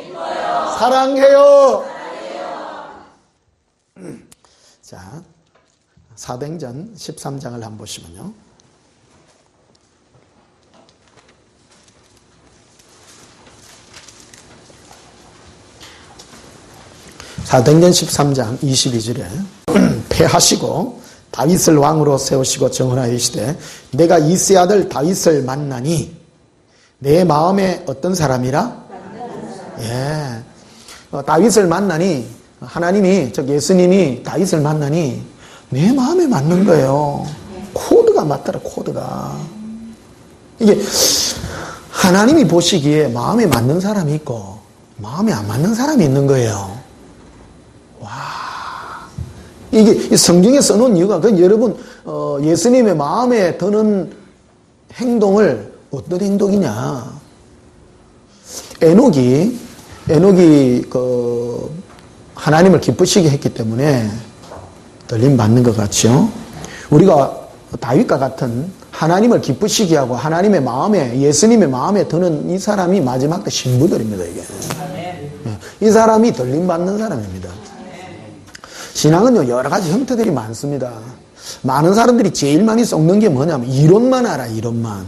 사랑해요. 자, 사도행전 13장을 한번 보시면요. 사도행전 13장 22절에 패하시고 다윗을 왕으로 세우시고 정언하시되 내가 이새의 아들 다윗을 만나니 내 마음에 어떤 사람이라? 다윗을 만나니, 하나님이, 즉 예수님이 다윗을 만나니 내 마음에 맞는 거예요. 코드가 맞더라. 코드가. 이게 하나님이 보시기에 마음에 맞는 사람이 있고 마음에 안 맞는 사람이 있는 거예요. 이게 성경에 써놓은 이유가, 여러분, 예수님의 마음에 드는 행동을 어떤 행동이냐. 에녹이 하나님을 기쁘시게 했기 때문에 들림 받는 것 같죠. 우리가 다윗과 같은 하나님을 기쁘시게 하고 하나님의 마음에, 예수님의 마음에 드는 이 사람이 마지막 때 신부들입니다, 이게. 이 사람이 들림 받는 사람입니다. 신앙은요, 여러 가지 형태들이 많습니다. 많은 사람들이 제일 많이 썩는 게 뭐냐면 이론만 알아, 이론만.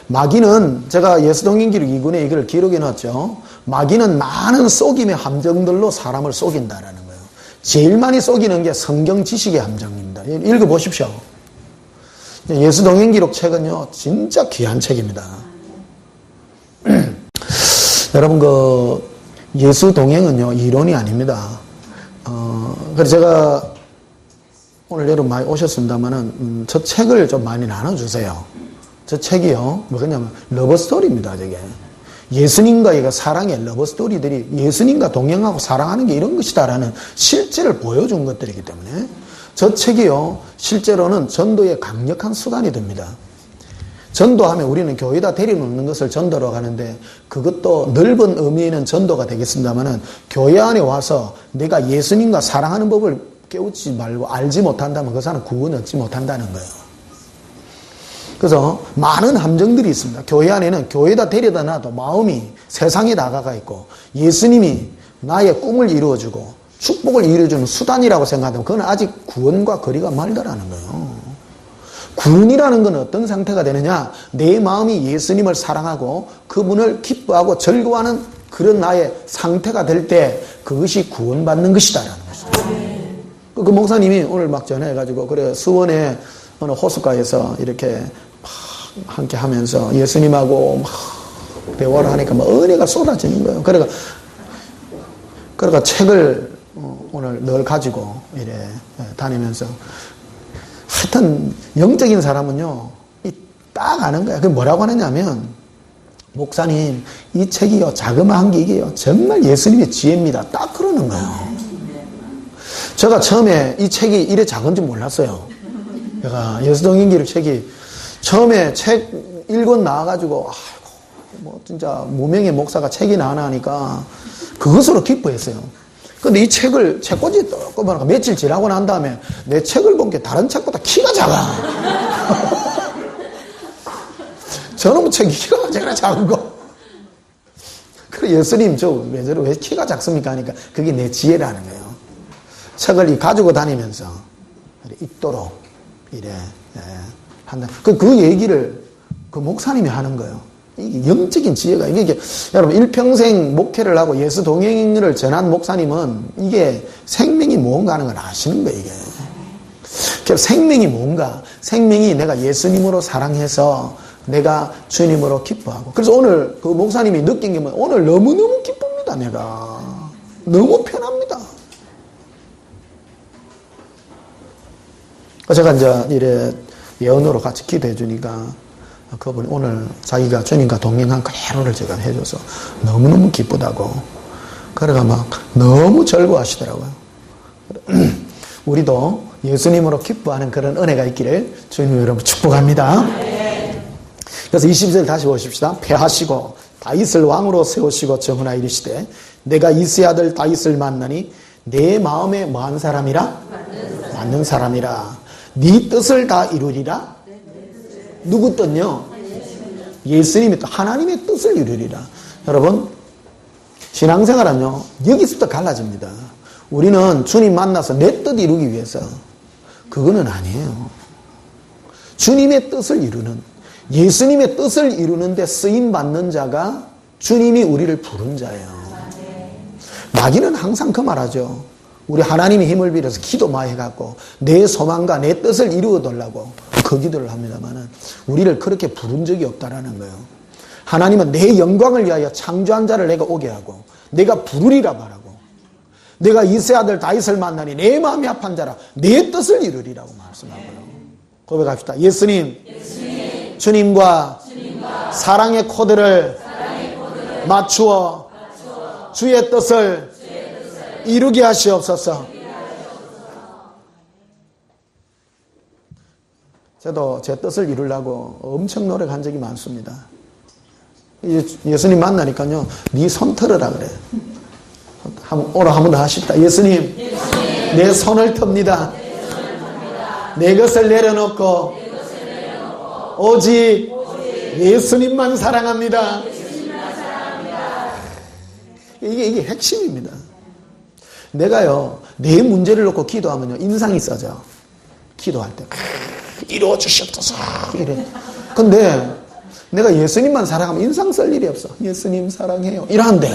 마귀는, 제가 예수동행기록 2군에 이걸 기록해 놨죠. 마귀는 많은 속임의 함정들로 사람을 속인다라는 거예요. 제일 많이 속이는 게 성경 지식의 함정입니다. 읽어보십시오. 예수동행기록 책은요, 진짜 귀한 책입니다. 여러분, 예수동행은요, 이론이 아닙니다. 그래서 제가 오늘 여러분 많이 오셨습니다만은, 저 책을 좀 많이 나눠주세요. 저 책이요, 뭐냐면, 러브스토리입니다, 저게. 예수님과의 사랑의 러브스토리들이 예수님과 동행하고 사랑하는 게 이런 것이다라는 실제를 보여준 것들이기 때문에 저 책이요, 실제로는 전도의 강력한 수단이 됩니다. 전도하면 우리는 교회에다 데려놓는 것을 전도로 가는데 그것도 넓은 의미에는 전도가 되겠습니다만은 교회 안에 와서 내가 예수님과 사랑하는 법을 깨우치 말고 알지 못한다면 그 사람은 구원 얻지 못한다는 거예요. 그래서 많은 함정들이 있습니다. 교회 안에는 교회에다 데려다 놔도 마음이 세상에 나가가 있고 예수님이 나의 꿈을 이루어주고 축복을 이루어주는 수단이라고 생각하면 그건 아직 구원과 거리가 멀다라는 거예요. 구원이라는 건 어떤 상태가 되느냐? 내 마음이 예수님을 사랑하고 그분을 기뻐하고 즐거워하는 그런 나의 상태가 될 때 그것이 구원받는 것이다라는 것이죠. 그 목사님이 오늘 막 전해가지고 그래 수원에 어느 호숫가에서 이렇게 함께 하면서 예수님하고 막 대화를 하니까 막 은혜가 쏟아지는 거예요. 그러니까 책을 오늘 늘 가지고 이래 다니면서 하여튼 영적인 사람은요 딱 아는 거야. 그게 뭐라고 하느냐면 목사님 이 책이요 자그마한 게 이게요 정말 예수님의 지혜입니다. 딱 그러는 거예요. 제가 처음에 이 책이 이래 작은지 몰랐어요. 제가 예수동행기록 책이 처음에 책 읽고 나와가지고 아이고 뭐 진짜 무명의 목사가 책이나 하나 하니까 그것으로 기뻐했어요. 근데 이 책을 책꽂이 뜯고 보니까 며칠 지나고 난 다음에 내 책을 본 게 다른 책보다 키가 작아. 저놈의 책이 키가 제가 작은 거. 그래 예수님 저 왜 키가 작습니까 하니까 그게 내 지혜라는 거예요. 책을 가지고 다니면서 읽도록 이래 한다. 그 얘기를 그 목사님이 하는 거예요. 이게 영적인 지혜가 이게 여러분 일평생 목회를 하고 예수 동행을 전한 목사님은 이게 생명이 뭔가 하는 걸 아시는 거예요. 이게 생명이 뭔가 생명이 내가 예수님으로 사랑해서 내가 주님으로 기뻐하고 그래서 오늘 그 목사님이 느낀 게 뭐예요? 오늘 너무너무 기쁩니다. 내가 너무 편합니다. 제가 이제 이래 예언으로 같이 기도해 주니까 그분이 오늘 자기가 주님과 동행한 그대로를 제가 해줘서 너무너무 기쁘다고 그래가 막 너무 즐거워하시더라고요. 우리도 예수님으로 기뻐하는 그런 은혜가 있기를 주님 여러분 축복합니다. 그래서 20절 다시 보십시다. 패하시고 다윗을 왕으로 세우시고 정하나 이르시되 내가 이새의 아들 다윗을 만나니 내 마음에 뭐한 사람이라? 맞는 사람이라. 네 뜻을 다 이루리라. 누구 뜻요? 예수님의 뜻, 하나님의 뜻을 이루리라. 여러분 신앙생활은요 여기서부터 갈라집니다. 우리는 주님 만나서 내 뜻 이루기 위해서 그거는 아니에요. 주님의 뜻을 이루는 예수님의 뜻을 이루는데 쓰임받는 자가 주님이 우리를 부른 자예요. 마귀는 항상 그 말하죠. 우리 하나님의 힘을 빌어서 기도 많이 해갖고 내 소망과 내 뜻을 이루어달라고 그 기도를 합니다만은 우리를 그렇게 부른 적이 없다라는 거예요. 하나님은 내 영광을 위하여 창조한 자를 내가 오게 하고 내가 부르리라 말하고 내가 이새의 아들 다윗을 만나니 내 마음이 합한 자라 내 뜻을 이루리라고 말씀하고요. 고백합시다. 예수님. 주님과 사랑의 코드를 맞추어 주의 뜻을 이루게 하시옵소서. 저도 제 뜻을 이루려고 엄청 노력한 적이 많습니다. 예수님 만나니까요 네 손 털으라 그래. 오늘 한 번 더 하십시다. 예수님 내 손을 텁니다. 내 것을 내려놓고 오직 예수님만 사랑합니다. 이게 핵심입니다. 내가요 내 문제를 놓고 기도하면요 인상이 써져. 기도할 때 이루어 주시옵소서 이래. 근데 내가 예수님만 사랑하면 인상 쓸 일이 없어. 예수님 사랑해요. 이러는데.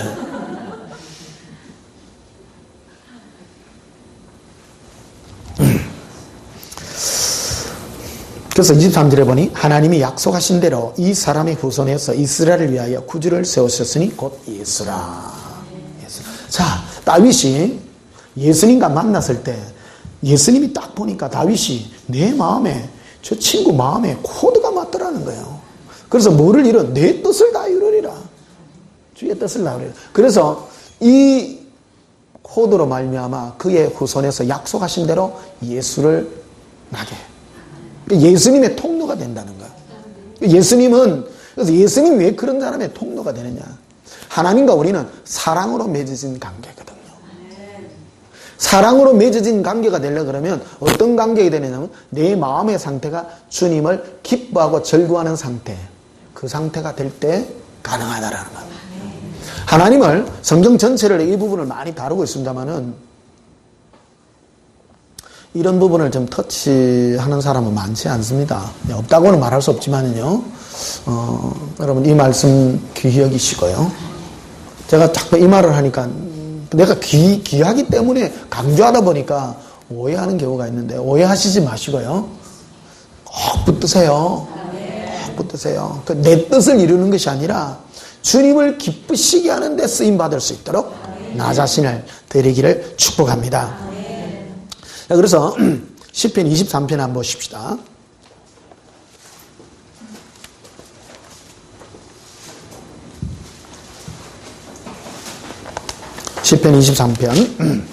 그래서 23절에 보니 하나님이 약속하신 대로 이 사람의 후손에서 이스라엘을 위하여 구주를 세우셨으니 곧 예수라. 자, 다윗이 예수님과 만났을 때 예수님이 딱 보니까 다윗이 내 마음에, 저 친구 마음에 코드가 맞더라는 거예요. 그래서 뭐를 이뤄? 내 뜻을 다 이루리라. 주의 뜻을 다 이루리라. 그래서 이 코드로 말미암아 그의 후손에서 약속하신 대로 예수를 나게. 예수님의 통로가 된다는 거야. 예수님은, 그래서 예수님이 왜 그런 사람의 통로가 되느냐. 하나님과 우리는 사랑으로 맺어진 관계거든요. 사랑으로 맺어진 관계가 되려고 그러면 어떤 관계가 되느냐면 내 마음의 상태가 주님을 기뻐하고 절구하는 상태, 그 상태가 될 때 가능하다라는 겁니다. 하나님을 성경 전체를 이 부분을 많이 다루고 있습니다만은 이런 부분을 좀 터치하는 사람은 많지 않습니다. 없다고는 말할 수 없지만요. 여러분 이 말씀 귀히 여기시고요. 제가 자꾸 이 말을 하니까 내가 귀하기 때문에 강조하다 보니까 오해하는 경우가 있는데 오해하시지 마시고요. 꼭 붙드세요. 꼭 붙드세요. 내 뜻을 이루는 것이 아니라 주님을 기쁘시게 하는 데 쓰임받을 수 있도록 나 자신을 드리기를 축복합니다. 자, 그래서 시편 23편 한번 보십시다. 시편 23편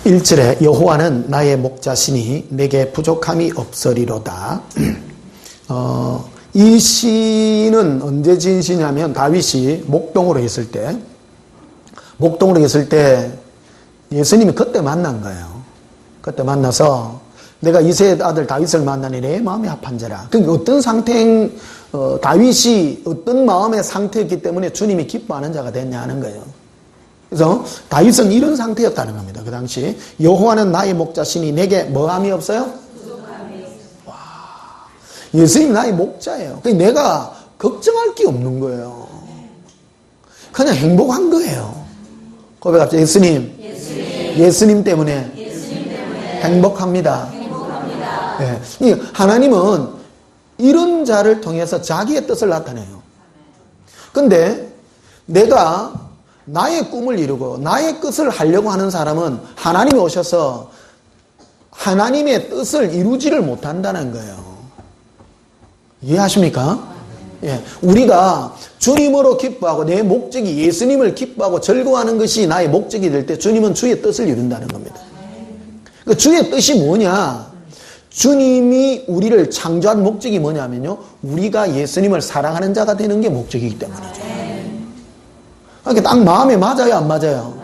1절에 여호와는 나의 목자시니 내게 부족함이 없으리로다. 이 시는 언제 지은 시냐면 다윗이 목동으로 있을 때 예수님이 그때 만난 거예요. 그때 만나서 내가 이새의 아들 다윗을 만나니 내 마음이 합한 자라. 그러니까 어떤 다윗이 어떤 마음의 상태였기 때문에 주님이 기뻐하는 자가 됐냐 하는 거예요. 그래서 다윗은 이런 상태였다는 겁니다. 그 당시 여호와는 나의 목자시니 내게 뭐함이 없어요? 와, 예수님이 나의 목자예요. 그러니까 내가 걱정할 게 없는 거예요. 그냥 행복한 거예요. 고백합시다. 예수님 때문에 행복합니다. 네. 하나님은 이런 자를 통해서 자기의 뜻을 나타내요. 근데 내가 나의 꿈을 이루고 나의 뜻을 하려고 하는 사람은 하나님이 오셔서 하나님의 뜻을 이루지를 못한다는 거예요. 이해하십니까? 예. 우리가 주님으로 기뻐하고 내 목적이 예수님을 기뻐하고 즐거워하는 것이 나의 목적이 될 때 주님은 주의 뜻을 이룬다는 겁니다. 그러니까 주의 뜻이 뭐냐? 주님이 우리를 창조한 목적이 뭐냐면요. 우리가 예수님을 사랑하는 자가 되는 게 목적이기 때문이죠. 그러니까 딱 마음에 맞아요, 안 맞아요?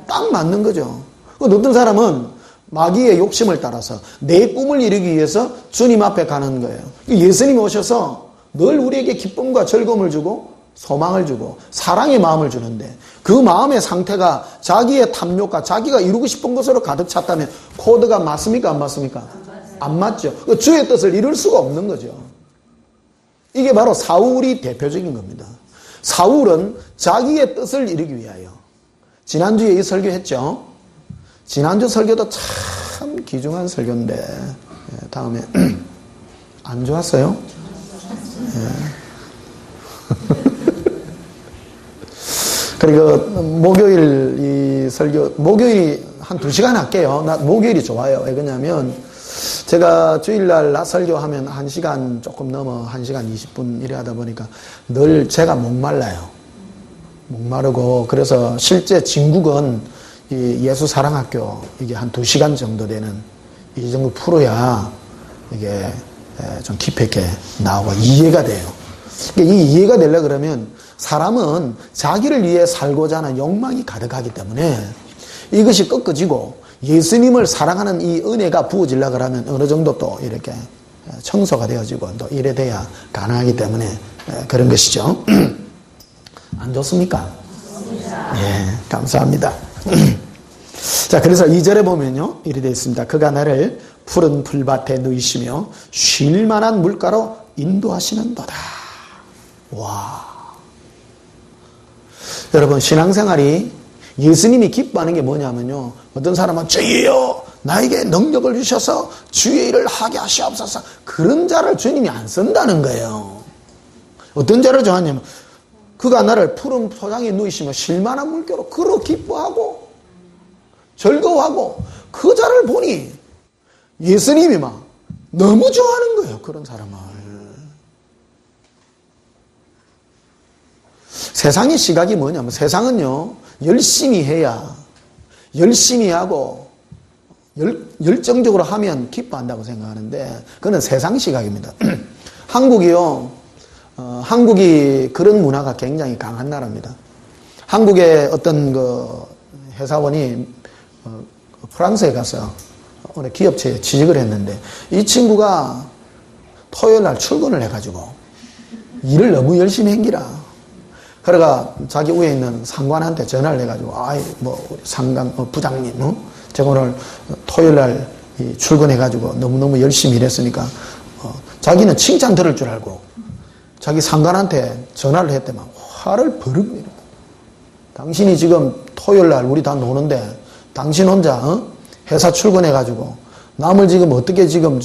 딱 맞는 거죠. 어떤 사람은 마귀의 욕심을 따라서 내 꿈을 이루기 위해서 주님 앞에 가는 거예요. 예수님이 오셔서 늘 우리에게 기쁨과 즐거움을 주고 소망을 주고 사랑의 마음을 주는데 그 마음의 상태가 자기의 탐욕과 자기가 이루고 싶은 것으로 가득 찼다면 코드가 맞습니까, 안 맞습니까? 안 맞죠. 주의 뜻을 이룰 수가 없는 거죠. 이게 바로 사울이 대표적인 겁니다. 사울은 자기의 뜻을 이루기 위하여 지난주에 이 설교했죠. 지난주 설교도 참 귀중한 설교인데 다음에 안 좋았어요? 그리고 목요일 이 설교 목요일이 한 2시간 할게요. 나 목요일이 좋아요. 왜 그러냐면 제가 주일날 낮 설교하면 1시간 조금 넘어 1시간 20분 이래 하다 보니까 늘 제가 목말라요. 목마르고 그래서 실제 진국은 이 예수사랑학교 이게 한 2시간 정도 되는 이 정도 풀어야 이게 좀 깊이 있게 나오고 이해가 돼요. 그러니까 이 이해가 되려고 그러면 사람은 자기를 위해 살고자 하는 욕망이 가득하기 때문에 이것이 꺾어지고 예수님을 사랑하는 이 은혜가 부어지려고 하면 어느 정도 또 이렇게 청소가 되어지고 또 이래 돼야 가능하기 때문에 그런 것이죠. 안 좋습니까? 예, 감사합니다. 자, 그래서 2절에 보면요, 이렇게 되어 있습니다. 그가 나를 푸른 풀밭에 누이시며 쉴 만한 물가로 인도하시는도다. 와. 여러분, 신앙생활이 예수님이 기뻐하는 게 뭐냐면요, 어떤 사람은 주여 나에게 능력을 주셔서 주의 일을 하게 하시옵소서, 그런 자를 주님이 안 쓴다는 거예요. 어떤 자를 좋아하냐면 그가 나를 푸른 포장에 누이시며 쉴만한 물결로 그로 기뻐하고 즐거워하고, 그 자를 보니 예수님이 막 너무 좋아하는 거예요. 그런 사람을. 세상의 시각이 뭐냐면, 세상은요 열심히 해야, 열심히 하고 열정적으로 하면 기뻐한다고 생각하는데, 그건 세상 시각입니다. 한국이요, 한국이 그런 문화가 굉장히 강한 나라입니다. 한국의 어떤 그 회사원이 프랑스에 가서 어느 기업체에 취직을 했는데, 이 친구가 토요일 날 출근을 해가지고 일을 너무 열심히 했기라. 그러가 자기 위에 있는 상관한테 전화를 해가지고, 우리 상관 부장님, 제가 오늘 토요일 날 출근해가지고 너무너무 열심히 일했으니까, 자기는 칭찬 들을 줄 알고 자기 상관한테 전화를 했더만 화를 버럭 내는 거야. 당신이 지금 토요일 날 우리 다 노는데 당신 혼자 회사 출근해가지고 남을 지금 어떻게 지금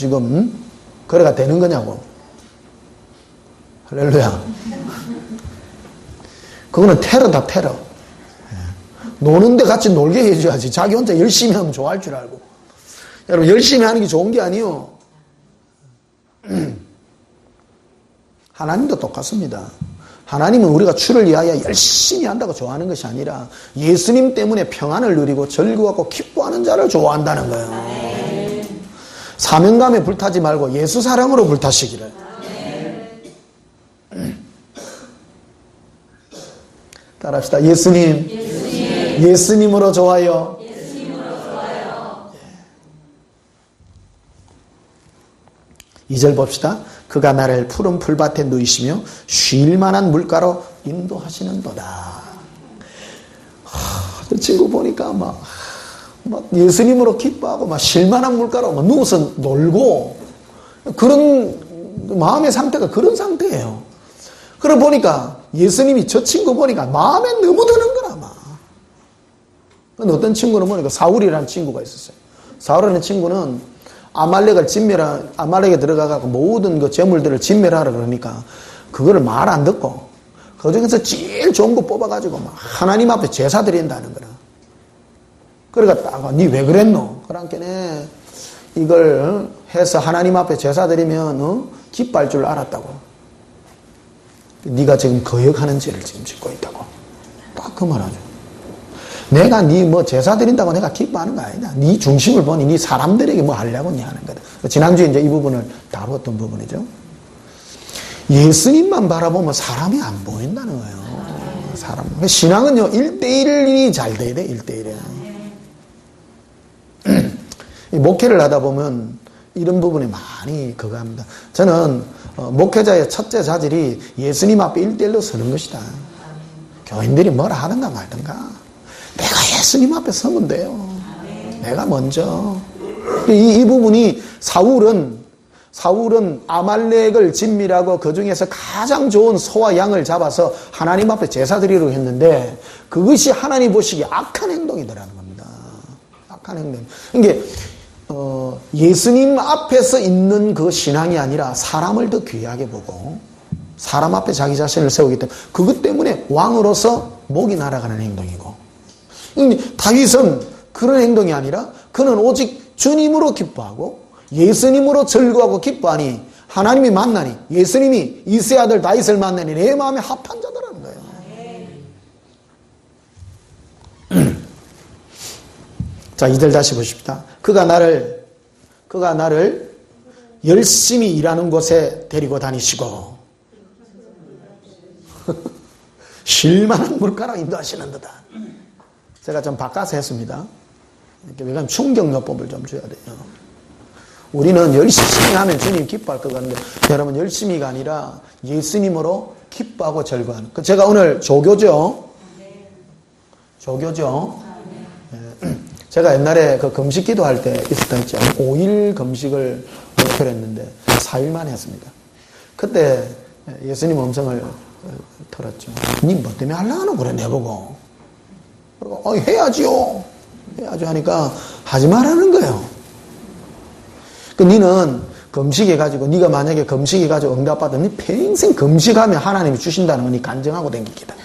거래가 되는 거냐고. 할렐루야. 그거는 테러다, 테러. 노는데 같이 놀게 해줘야지. 자기 혼자 열심히 하면 좋아할 줄 알고. 여러분, 열심히 하는 게 좋은 게 아니요. 하나님도 똑같습니다. 하나님은 우리가 주를 위하여 열심히 한다고 좋아하는 것이 아니라 예수님 때문에 평안을 누리고 즐거워하고 기뻐하는 자를 좋아한다는 거예요. 사명감에 불타지 말고 예수 사랑으로 불타시기를. 따라합시다. 예수님. 예수님으로 좋아요. 2절 봅시다. 그가 나를 푸른 풀밭에 누이시며 쉴 만한 물가로 인도하시는도다. 저 친구 보니까 막 예수님으로 기뻐하고 막 쉴 만한 물가로 막 누워서 놀고, 그런 마음의 상태가 그런 상태예요. 그러고 보니까 예수님이 저 친구 보니까 마음에 너무 드는 거라. 막. 어떤 친구는 보니까 사울이라는 친구가 있었어요. 사울이라는 친구는 아말렉에 들어가서 모든 그 재물들을 진멸하라 그러니까 그거를 말 안 듣고 그 중에서 제일 좋은 거 뽑아가지고 막 하나님 앞에 제사 드린다는 거라. 그러니까 니 왜 그랬노? 그러니까 이걸 해서 하나님 앞에 제사 드리면 기뻐할 줄 알았다고. 네가 지금 거역하는 죄를 지금 짓고 있다고. 딱 그 말하죠. 내가 네 제사 드린다고 내가 기뻐하는 거 아니다. 네 중심을 보니 네 사람들에게 뭐 하려고 니 하는 거다. 지난주에 이제 이 부분을 다루었던 부분이죠. 예수님만 바라보면 사람이 안 보인다는 거예요. 사람. 신앙은요, 1대1이 잘 돼야 돼, 1대1에. 목회를 하다 보면 이런 부분에 많이 그거 합니다. 저는 목회자의 첫째 자질이 예수님 앞에 1대1로 서는 것이다. 교인들이 뭐라 하든가 말든가. 내가 예수님 앞에 서면 돼요. 내가 먼저. 이 부분이 사울은 아말렉을 진멸하고 그 중에서 가장 좋은 소와 양을 잡아서 하나님 앞에 제사 드리려고 했는데 그것이 하나님 보시기에 악한 행동이더라는 겁니다. 악한 행동. 그러니까 예수님 앞에서 있는 그 신앙이 아니라 사람을 더 귀하게 보고 사람 앞에 자기 자신을 세우기 때문에 그것 때문에 왕으로서 목이 날아가는 행동이고, 다윗은 그런 행동이 아니라 그는 오직 주님으로 기뻐하고 예수님으로 즐거워하고 기뻐하니 하나님이 만나니 예수님이 이새의 아들 다윗을 만나니 내 마음에 합한 자더라는 거예요. 자, 2절 다시 보십시다. 그가 나를 열심히 일하는 곳에 데리고 다니시고 쉴만한 물가로 인도하시는 듯다. 제가 좀 바꿔서 했습니다. 왜냐하면 충격요법을 좀 줘야 돼요. 우리는 열심히 하면 주님 기뻐할 것 같은데 여러분 열심히가 아니라 예수님으로 기뻐하고 절거하는. 제가 오늘 조교죠. 조교죠. 제가 옛날에 그 금식 기도할 때 있었다 했죠. 5일 금식을 목표로 했는데 4일만 했습니다. 그때 예수님 음성을 들었죠. 니 뭐 때문에 하려고 그래 내보고. 그리고 해야지요. 해야죠 하니까 하지 말라는 거예요. 그 니는 금식해가지고 네가 만약에 금식해가지고 응답받으면 니 평생 금식하면 하나님이 주신다는 거 니 간증하고 댕기기다.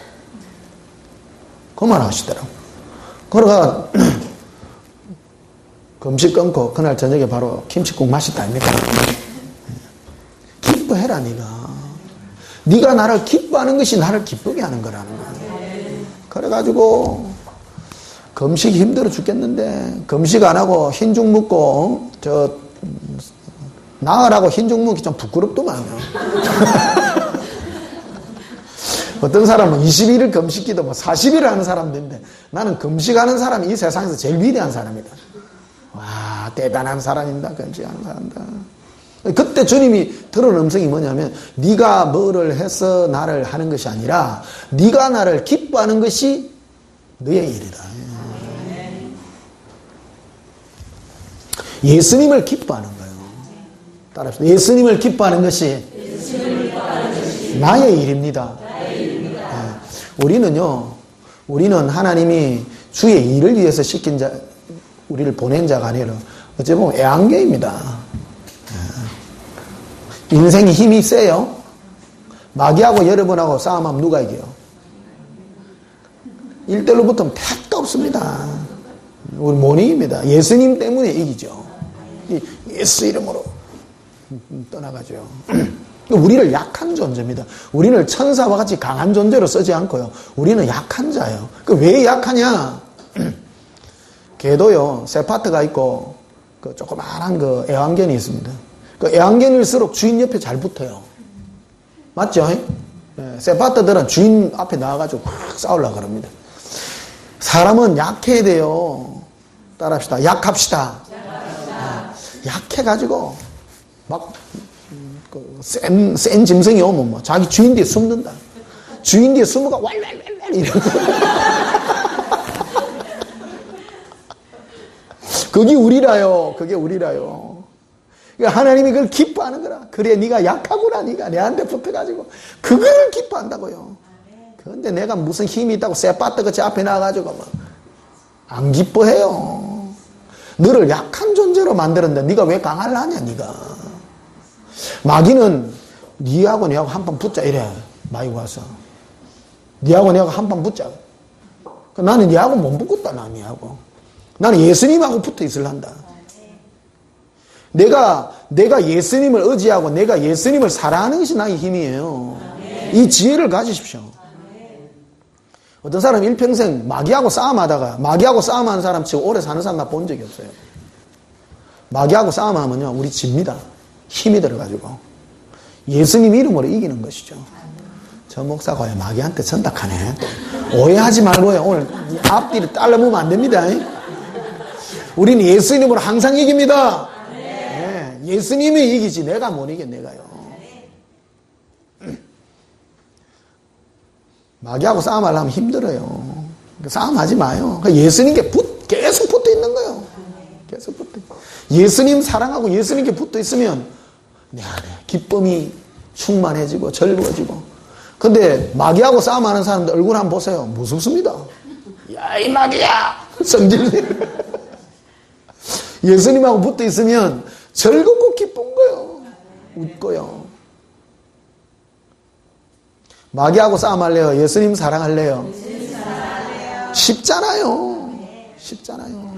그 말 하시더라고. 그러가 금식 끊고 그날 저녁에 바로 김치국 마셨다 아닙니까? 기뻐해라 네가. 네가 나를 기뻐하는 것이 나를 기쁘게 하는 거라는 거야. 그래가지고 금식이 힘들어 죽겠는데 금식 안 하고 흰죽 먹고 나으라고 흰죽 먹기 좀 부끄럽더만. 어떤 사람은 21일 금식기도 40일 하는 사람도 있는데 나는 금식하는 사람이 이 세상에서 제일 위대한 사람이다. 와, 대단한 사람입니다. 금식하는 사람다. 그때 주님이 들은 음성이 뭐냐면 네가 뭐를 해서 나를 하는 것이 아니라 네가 나를 기뻐하는 것이 너의 일이다. 예수님을 기뻐하는 거예요. 따라합시다. 예수님을 기뻐하는 것이 나의 일입니다. 우리는 하나님이 주의 일을 위해서 시킨 자, 우리를 보낸 자가 아니라 어찌 보면 애완견입니다. 인생이 힘이 세요. 마귀하고 여러분하고 싸움하면 누가 이겨요? 1대1로 붙으면 택도 없습니다. 우리 못 이깁니다. 예수님 때문에 이기죠. 예수 이름으로 떠나가죠. 우리를 약한 존재입니다. 우리는 천사와 같이 강한 존재로 쓰지 않고요. 우리는 약한 자예요. 왜 약하냐? 개도요, 세파트가 있고, 그 조그마한 그 애완견이 있습니다. 그 애완견일수록 주인 옆에 잘 붙어요. 맞죠? 세파트들은 주인 앞에 나와가지고 확 싸우려고 그럽니다. 사람은 약해야 돼요. 따라합시다. 약합시다. 약해가지고, 막, 센 짐승이 오면 뭐 자기 주인 뒤에 숨는다. 주인 뒤에 숨어가 왈왈왈왈 이러고. 그게 우리라요. 그게 우리라요. 그러니까 하나님이 그걸 기뻐하는 거라. 그래 네가 약하구나. 네가 내한테 붙어가지고 그걸 기뻐한다고요. 그런데 내가 무슨 힘이 있다고 쇠빠뜨같이 앞에 나가가지고 안 기뻐해요. 너를 약한 존재로 만들었는데 네가 왜 강하려냐 네가. 마귀는 니하고 내하고 한판 붙자 이래. 마귀가 와서 니하고 내하고 한판 붙자. 나는 니하고 못 붙겠다. 니하고 나는 예수님하고 붙어 있을란다. 내가 예수님을 의지하고 내가 예수님을 사랑하는 것이 나의 힘이에요. 이 지혜를 가지십시오. 어떤 사람 일평생 마귀하고 싸움하다가 마귀하고 싸움하는 사람 치고 오래 사는 사람 나 본 적이 없어요. 마귀하고 싸움하면요 우리 집니다. 힘이 들어가지고 예수님 이름으로 이기는 것이죠. 저 목사가 왜 마귀한테 전닥하네. 오해하지 말고요. 오늘 앞뒤를 딸라보면 안 됩니다. 우리는 예수 이름으로 항상 이깁니다. 네, 예수님이 이기지 내가 못 이겨. 내가요. 마귀하고 싸움하려면 힘들어요. 싸움하지 마요. 예수님께 계속 붙어 있는 거예요. 계속 붙어. 예수님 사랑하고 예수님께 붙어 있으면 내 안에 기쁨이 충만해지고 즐거워지고. 근데 마귀하고 싸움하는 사람들 얼굴 한번 보세요. 무섭습니다. 야, 이 마귀야! 성질. 예수님하고 붙어 있으면 즐겁고 기쁜 거예요. 웃고요. 마귀하고 싸움할래요? 예수님 사랑할래요? 쉽잖아요. 쉽잖아요.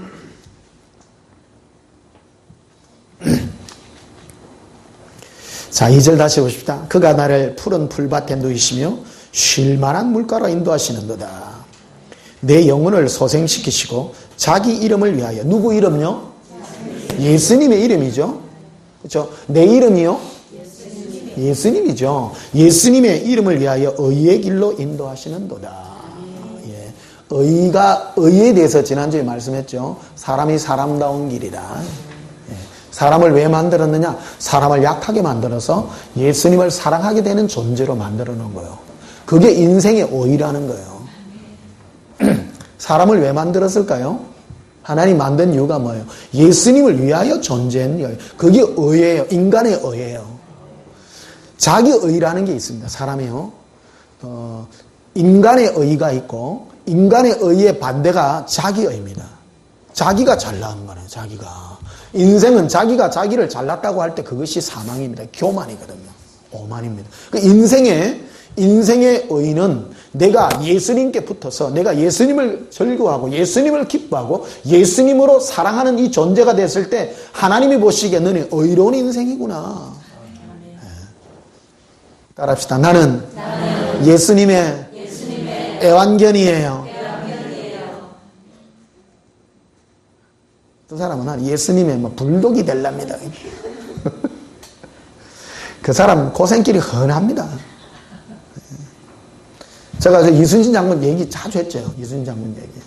자, 2절 다시 보십시다. 그가 나를 푸른 풀밭에 누이시며 쉴만한 물가로 인도하시는도다. 내 영혼을 소생시키시고 자기 이름을 위하여. 누구 이름요? 예수님의 이름이죠. 그렇죠? 내 이름이요? 예수님이죠. 예수님의 이름을 위하여 의의 길로 인도하시는도다. 예. 의에 대해서 지난주에 말씀했죠. 사람이 사람다운 길이라. 예. 사람을 왜 만들었느냐? 사람을 약하게 만들어서 예수님을 사랑하게 되는 존재로 만들어 놓은 거예요. 그게 인생의 의의라는 거예요. 사람을 왜 만들었을까요? 하나님 만든 이유가 뭐예요? 예수님을 위하여 존재한 거예요. 그게 의예요. 인간의 의예요. 자기 의라는 게 있습니다. 사람이요. 인간의 의가 있고 인간의 의의 반대가 자기 의입니다. 자기가 잘나은 거예요. 자기가. 인생은 자기가 자기를 잘났다고 할 때 그것이 사망입니다. 교만이거든요. 오만입니다. 그 인생의 의는 내가 예수님께 붙어서 내가 예수님을 즐거워하고 예수님을 기뻐하고 예수님으로 사랑하는 이 존재가 됐을 때 하나님이 보시기에 너는 의로운 인생이구나. 네. 따라합시다. 나는 예수님의 애완견이에요. 그 사람은 예수님의 불독이 될랍니다. 그 사람 고생길이 훤합니다. 제가 이순신 장군 얘기 자주 했죠. 이순신 장군 얘기.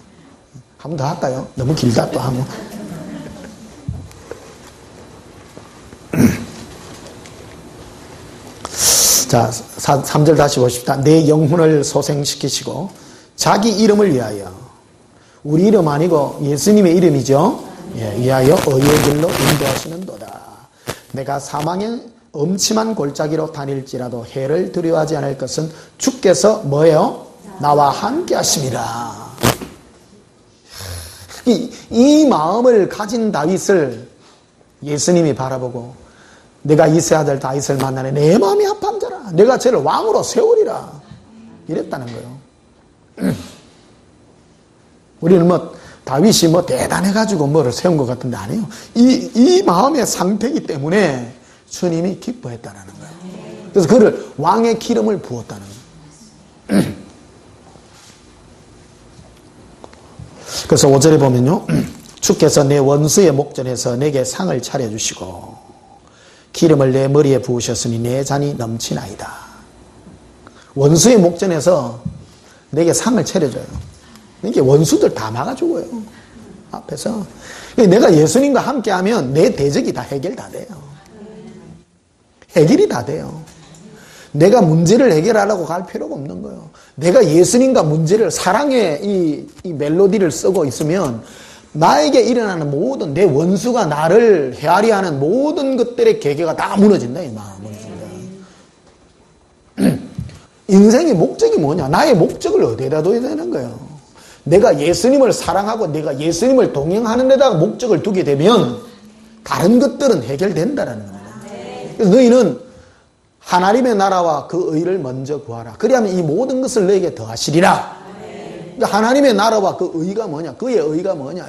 한 번 더 할까요? 너무 길다 또 하면. 자, 3절 다시 보십시다. 내 영혼을 소생시키시고 자기 이름을 위하여. 우리 이름 아니고 예수님의 이름이죠. 예, 위하여 의의 길로 인도하시는도다. 내가 사망의 엄침한 골짜기로 다닐지라도 해를 두려워하지 않을 것은 주께서 뭐예요? 나와 함께 하심이라. 이 마음을 가진 다윗을 예수님이 바라보고 내가 이새의 아들 다윗을 만나네 내 마음이 합한 자라. 내가 저를 왕으로 세우리라. 이랬다는 거예요. 우리는 다윗이 대단해가지고 뭐를 세운 것 같은데 아니에요. 이 마음의 상태이기 때문에 주님이 기뻐했다는 거예요. 그래서 그를 왕의 기름을 부었다는 거예요. 그래서 5절에 보면요. 주께서 내 원수의 목전에서 내게 상을 차려주시고 기름을 내 머리에 부으셨으니 내 잔이 넘치나이다. 원수의 목전에서 내게 상을 차려줘요. 이게 원수들 다 막아 죽어요. 앞에서. 내가 예수님과 함께하면 내 대적이 다 해결 다 돼요. 해결이 다 돼요. 내가 문제를 해결하려고 갈 필요가 없는 거예요. 내가 예수님과 문제를 사랑의 이 멜로디를 쓰고 있으면 나에게 일어나는 모든 내 원수가 나를 헤아리 하는 모든 것들의 계계가 다 무너진다. 이 마음 무너진다. 인생의 목적이 뭐냐? 나의 목적을 어디에다 둬야 되는 거예요. 내가 예수님을 사랑하고 내가 예수님을 동행하는 데다가 목적을 두게 되면 다른 것들은 해결된다라는 겁니다. 그래서 너희는 하나님의 나라와 그 의를 먼저 구하라. 그리하면 이 모든 것을 너에게 더하시리라. 하나님의 나라와 그 의가 뭐냐? 그의 의가 뭐냐?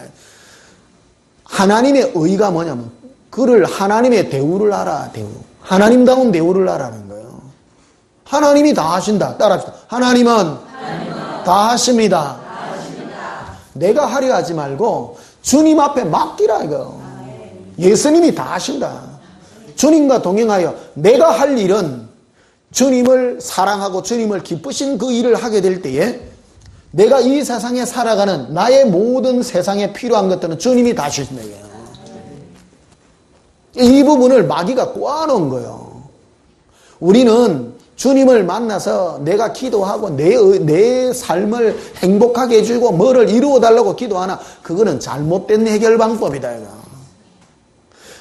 하나님의 의가 뭐냐면 그를 하나님의 대우를 하라. 대우. 하나님다운 대우를 하라는 거예요. 하나님이 다 하신다. 따라합시다. 하나님은 다 하십니다. 내가 하려 하지 말고 주님 앞에 맡기라 이거. 예수님이 다 하신다. 주님과 동행하여 내가 할 일은 주님을 사랑하고 주님을 기쁘신 그 일을 하게 될 때에 내가 이 세상에 살아가는 나의 모든 세상에 필요한 것들은 주님이 다 하신다. 이 부분을 마귀가 꼬아놓은 거예요. 우리는 주님을 만나서 내가 기도하고 내 삶을 행복하게 해주고 뭐를 이루어달라고 기도하나 그거는 잘못된 해결 방법이다. 이거.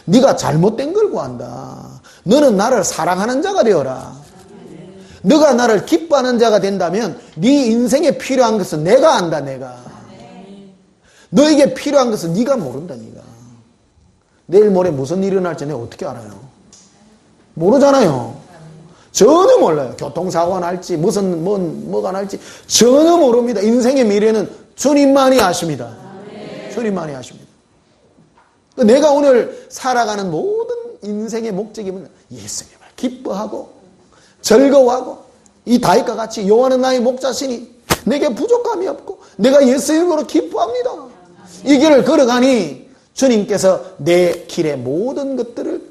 네가 잘못된 걸 구한다. 너는 나를 사랑하는 자가 되어라. 너가 나를 기뻐하는 자가 된다면 네 인생에 필요한 것은 내가 안다. 내가. 너에게 필요한 것은 네가 모른다. 네가. 내일 모레 무슨 일이 일어날지 내가 어떻게 알아요? 모르잖아요. 전혀 몰라요. 교통사고가 날지 무슨 뭐가 날지 전혀 모릅니다. 인생의 미래는 주님만이 아십니다. 주님만이 아십니다. 내가 오늘 살아가는 모든 인생의 목적이 뭐냐? 예수님을 기뻐하고 즐거워하고 이 다윗과 같이 여호와는 나의 목자시니 내게 부족함이 없고 내가 예수님으로 기뻐합니다. 이 길을 걸어가니 주님께서 내 길의 모든 것들을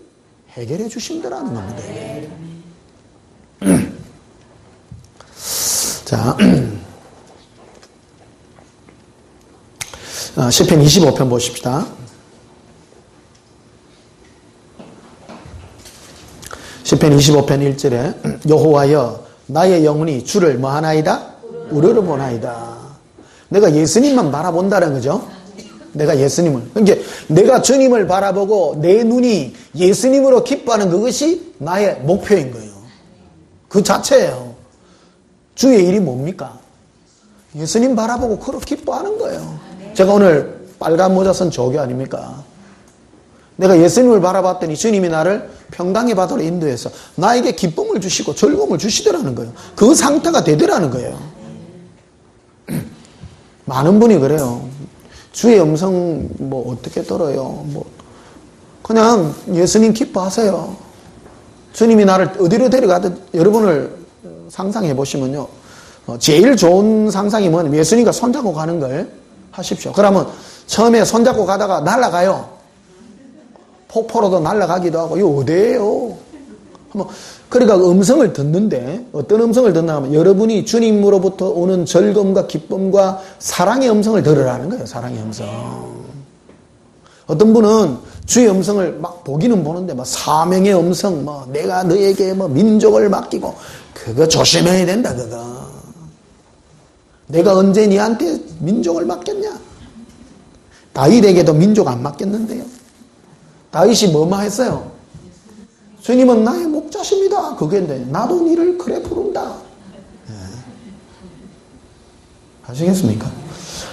해결해 주신다라는 겁니다. 자, 시편 25편 보십시다. 시편 25편 1절에 여호와여 나의 영혼이 주를 뭐하나이다? 우러러보나이다. 내가 예수님만 바라본다는 거죠. 내가 예수님을. 그러니까 내가 주님을 바라보고 내 눈이 예수님으로 기뻐하는 그것이 나의 목표인 거예요. 그 자체예요. 주의 일이 뭡니까? 예수님 바라보고 그렇게 기뻐하는 거예요. 제가 오늘 빨간 모자 쓴 조교 아닙니까? 내가 예수님을 바라봤더니 주님이 나를 평강의 바다로 인도해서 나에게 기쁨을 주시고 즐거움을 주시더라는 거예요. 그 상태가 되더라는 거예요. 많은 분이 그래요. 주의 음성 뭐 어떻게 들어요? 뭐 그냥 예수님 기뻐하세요. 주님이 나를 어디로 데려가든 여러분을 상상해 보시면요. 제일 좋은 상상이 뭐냐면 예수님과 손잡고 가는 걸 하십시오. 그러면 처음에 손잡고 가다가 날아가요. 폭포로도 날아가기도 하고 이거 어디예요? 그러니까 음성을 듣는데 어떤 음성을 듣나 하면 여러분이 주님으로부터 오는 즐거움과 기쁨과 사랑의 음성을 들으라는 거예요. 사랑의 음성. 어떤 분은 주의 음성을 막 보기는 보는데 막 사명의 음성, 뭐 내가 너에게 뭐 민족을 맡기고 그거 조심해야 된다. 그거 내가 언제 니한테 민족을 맡겼냐? 다윗에게도 민족 안 맡겼는데요. 다윗이 뭐만 했어요? 주님은 나의 목자십니다. 그게인데 나도 니를 그래 부른다. 네. 아시겠습니까?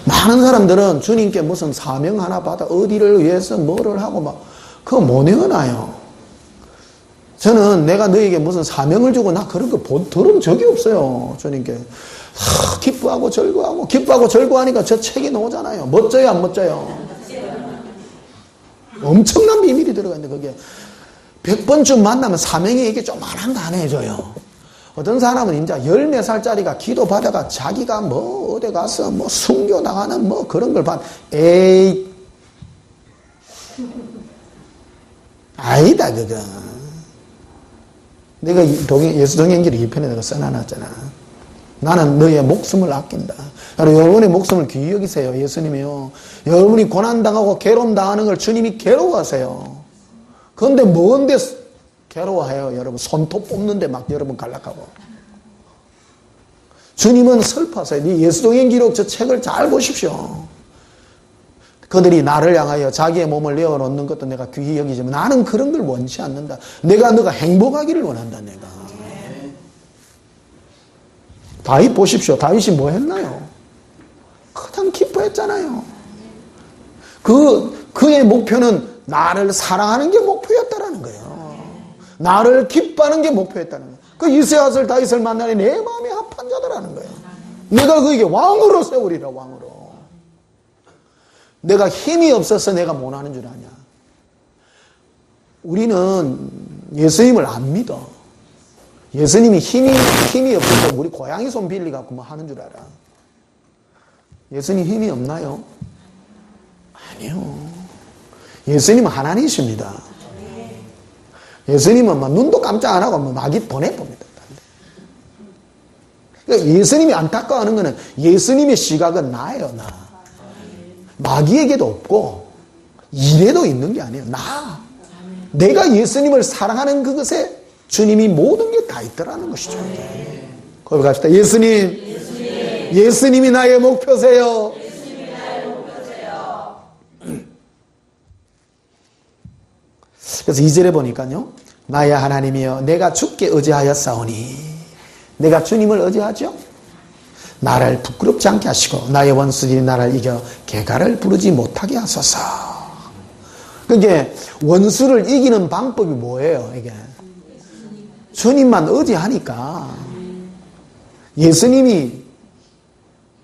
많은 사람들은 주님께 무슨 사명 하나 받아 어디를 위해서 뭐를 하고 막 그거 못 외워놔요. 저는 내가 너에게 무슨 사명을 주고 나 그런 거 들은 적이 없어요. 주님께 기뻐하고 즐거워하고 기뻐하고 즐거워하니까 저 책이 나오잖아요. 멋져요 안 멋져요? 엄청난 비밀이 들어가 있는데 그게 100번쯤 만나면 사명의 얘기 조그만한 거 안 해줘요. 어떤 사람은 이제 14살짜리가 기도 받아가 자기가 뭐 어디 가서 뭐 순교 나가는 뭐 그런 걸 에이 아니다 그거. 내가 예수동행기를 2편에 내가 써놔놨잖아. 나는 너의 목숨을 아낀다. 여러분의 목숨을 귀히 여기세요. 예수님이요. 여러분이 고난당하고 괴로움당하는 걸 주님이 괴로워하세요. 그런데 뭔데 괴로워해요. 여러분 손톱 뽑는데 막 여러분 갈락하고. 주님은 슬퍼하세요. 예수동행 기록 저 책을 잘 보십시오. 그들이 나를 향하여 자기의 몸을 내어놓는 것도 내가 귀히 여기지만 나는 그런 걸 원치 않는다. 너가 행복하기를 원한다. 내가. 다윗 보십시오. 다윗이 뭐 했나요? 그냥 기뻐했잖아요. 그의 목표는 나를 사랑하는 게 목표였다라는 거예요. 나를 기뻐하는 게 목표였다는 거예요. 그 이새의 아들 다윗을 만나니 내 마음에 합한 자다라는 거예요. 내가 그에게 왕으로 세우리라. 왕으로. 내가 힘이 없어서 내가 못하는 줄 아냐. 우리는 예수님을 안 믿어. 예수님이 힘이 없어서 우리 고양이 손 빌리갖고 뭐 하는 줄 알아. 예수님 힘이 없나요? 아니요. 예수님은 하나님이십니다. 예수님은 막 눈도 깜짝 안 하고 마귀 보내봅니다. 그러니까 예수님이 안타까워하는 것은 예수님의 시각은 나예요. 나. 마귀에게도 없고 일에도 있는 게 아니에요. 나. 내가 예수님을 사랑하는 그것에 주님이 모든 게 다 있더라는 것이죠. 고백합시다. 예수님이 나의 목표세요. 그래서 2절에 보니까요. 나의 하나님이여 내가 주께 의지하였사오니. 내가 주님을 의지하죠. 나를 부끄럽지 않게 하시고 나의 원수들이 나를 이겨 개가를 부르지 못하게 하소서. 그게 원수를 이기는 방법이 뭐예요? 이게 주님만 의지하니까 예수님이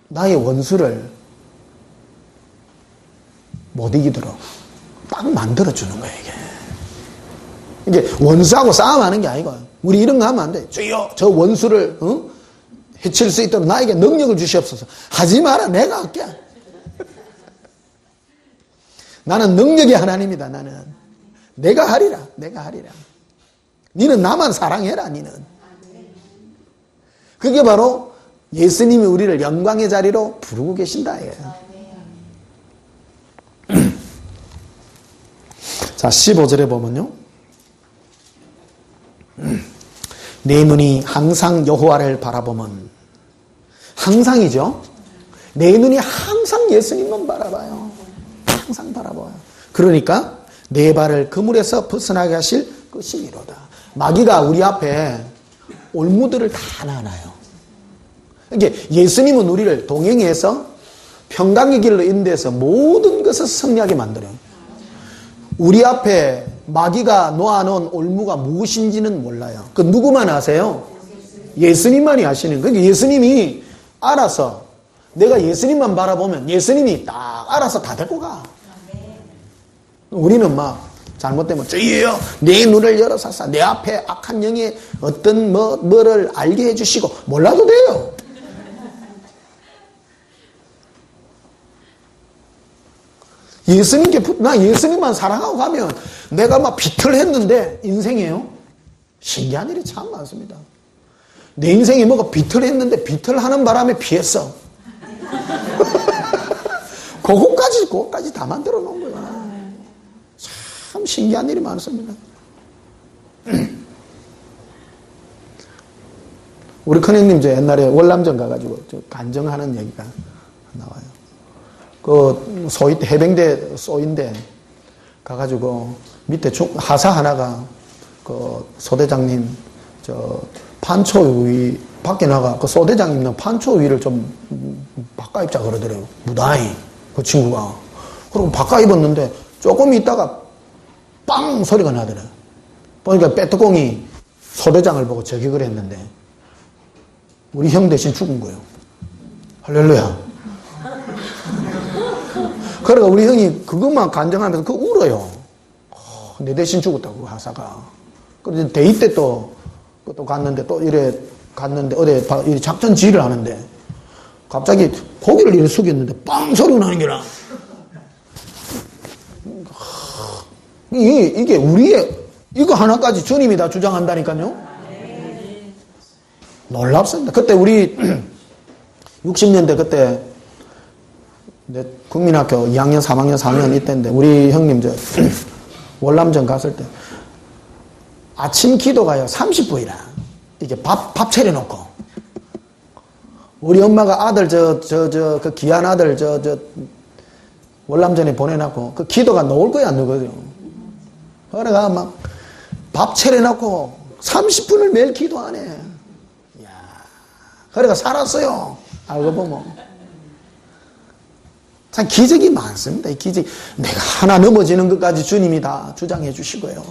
나의 원수를 못 이기도록 딱 만들어주는 거예요. 이게 원수하고 싸움하는 게 아니고 우리 이런 거 하면 안 돼. 주여 저 원수를 해칠 수 있도록 나에게 능력을 주시옵소서. 하지 마라. 내가 할게. 나는 능력의 하나님이다. 나는 내가 하리라. 니는 나만 사랑해라. 니는. 그게 바로 예수님이 우리를 영광의 자리로 부르고 계신다. 자 15절에 보면요. 내 눈이 항상 여호와를 바라보면, 항상이죠. 내 눈이 항상 예수님만 바라봐요. 항상 바라봐요. 그러니까 내 발을 그물에서 벗어나게 하실 것이니로다. 마귀가 우리 앞에 올무들을 다 놔놔요. 이게 예수님은 우리를 동행해서 평강의 길로 인도해서 모든 것을 승리하게 만들어요. 우리 앞에 마귀가 놓아놓은 올무가 무엇인지는 몰라요. 그 누구만 아세요? 예수님만이 아시는 거예요. 예수님이 알아서, 내가 예수님만 바라보면 예수님이 딱 알아서 다 데리고 가. 우리는 막 잘못되면 주여 내 눈을 열어사사 내 앞에 악한 영의 어떤 뭐를 알게 해주시고, 몰라도 돼요. 나 예수님만 사랑하고 가면 내가 막 비틀했는데, 인생이에요. 신기한 일이 참 많습니다. 내 인생이 뭐가 비틀했는데 비틀하는 바람에 피했어. 그거까지 다 만들어 놓은 거야. 참 신기한 일이 많습니다. 우리 큰형님 저 옛날에 월남전 가가지고 저 간정하는 얘기가 나와요. 그 소위 해병대 소인데 가가지고 밑에 하사 하나가 그 소대장님 저 판초 위 밖에 나가 그 소대장님은 판초 위를 좀 바꿔 입자 그러더래요. 무다히 그 친구가. 그리고 바꿔 입었는데 조금 있다가 빵 소리가 나더래요. 보니까 빼뚜껑이 소대장을 보고 저격을 했는데 우리 형 대신 죽은 거예요. 할렐루야. 그러니까 우리 형이 그것만 간증하면서 그 울어요. 내 대신 죽었다고 하사가. 그래서 대위 때 또 갔는데 또 이래 갔는데 어디 이래 작전 지휘를 하는데 갑자기 고개를 이렇게 숙였는데 빵 소리가 나는 게라. 이게 우리의 이거 하나까지 주님이 다 주장한다니까요. 놀랍습니다. 그때 우리 60년대 그때 국민학교 2학년, 3학년, 4학년 이때인데 우리 형님 저 월남전 갔을 때 아침 기도가요 30분이라 이게 밥 차려놓고 우리 엄마가 아들 그 귀한 아들 월남전에 보내놨고 그 기도가 나올 거야 안 나오거든요. 그래가 막 밥 차려놓고 30분을 매일 기도하네. 이야, 그래가 살았어요. 알고 보면. 참 기적이 많습니다. 이 기적. 내가 하나 넘어지는 것까지 주님이 다 주장해 주시고요.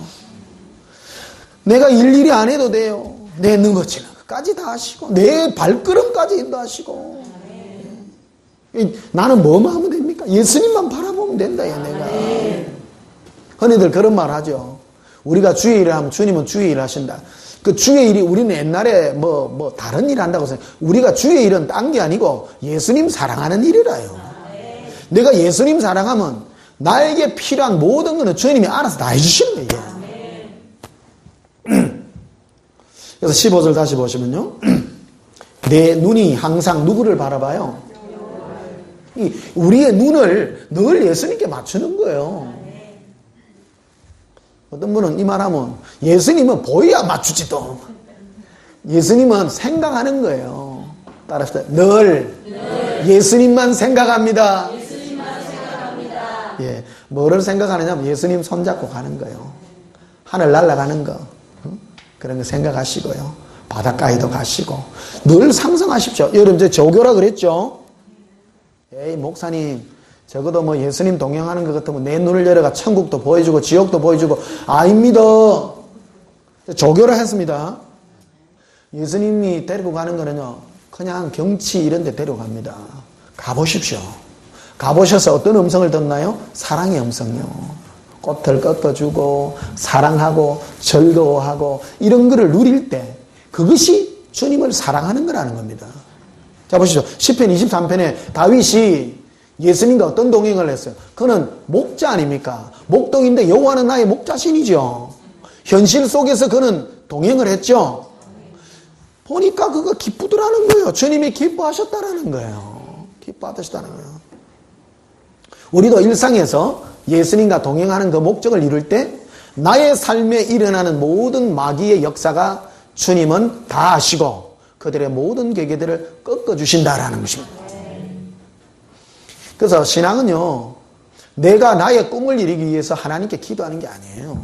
내가 일일이 안 해도 돼요. 내 넘어지는 것까지 다 하시고 내 발걸음까지 인도하시고. 나는 뭐만 하면 됩니까? 예수님만 바라보면 된다. 내가. 흔히들 그런 말 하죠. 우리가 주의 일을 하면 주님은 주의 일을 하신다. 그 주의 일이 우리는 옛날에 뭐 다른 일 한다고 생각. 우리가 주의 일은 딴 게 아니고 예수님 사랑하는 일이라요. 내가 예수님 사랑하면 나에게 필요한 모든 것은 주님이 알아서 다 해주시는 거예요. 그래서 15절 다시 보시면요. 내 눈이 항상 누구를 바라봐요? 우리의 눈을 늘 예수님께 맞추는 거예요. 어떤 분은 이 말하면 예수님은 보여야 맞추지 또. 예수님은 생각하는 거예요. 따라서 늘 예수님만 생각합니다. 예, 뭐를 생각하느냐면 예수님 손잡고 가는 거예요. 하늘 날아가는 거 그런 거 생각하시고요. 바닷가에도 가시고 늘 상상하십시오. 여러분 저 조교라 그랬죠? 에이 목사님 적어도 뭐 예수님 동행하는 것 같으면 내 눈을 열어가 천국도 보여주고 지옥도 보여주고 아닙니다. 조교라 했습니다. 예수님이 데리고 가는 거는요 그냥 경치 이런 데 데려갑니다. 가보십시오. 가보셔서 어떤 음성을 듣나요? 사랑의 음성이요. 꽃을 꺾어주고 사랑하고 즐거워하고 이런 거를 누릴 때 그것이 주님을 사랑하는 거라는 겁니다. 자 보시죠. 시편 23편에 다윗이 예수님과 어떤 동행을 했어요? 그는 목자 아닙니까? 목동인데 여호와는 나의 목자신이죠. 현실 속에서 그는 동행을 했죠. 보니까 그거 기쁘더라는 거예요. 주님이 기뻐하셨다라는 거예요. 기뻐하셨다는 거예요. 우리도 일상에서 예수님과 동행하는 그 목적을 이룰 때 나의 삶에 일어나는 모든 마귀의 역사가 주님은 다 아시고 그들의 모든 계계들을 꺾어주신다라는 것입니다. 그래서 신앙은요, 내가 나의 꿈을 이루기 위해서 하나님께 기도하는 게 아니에요.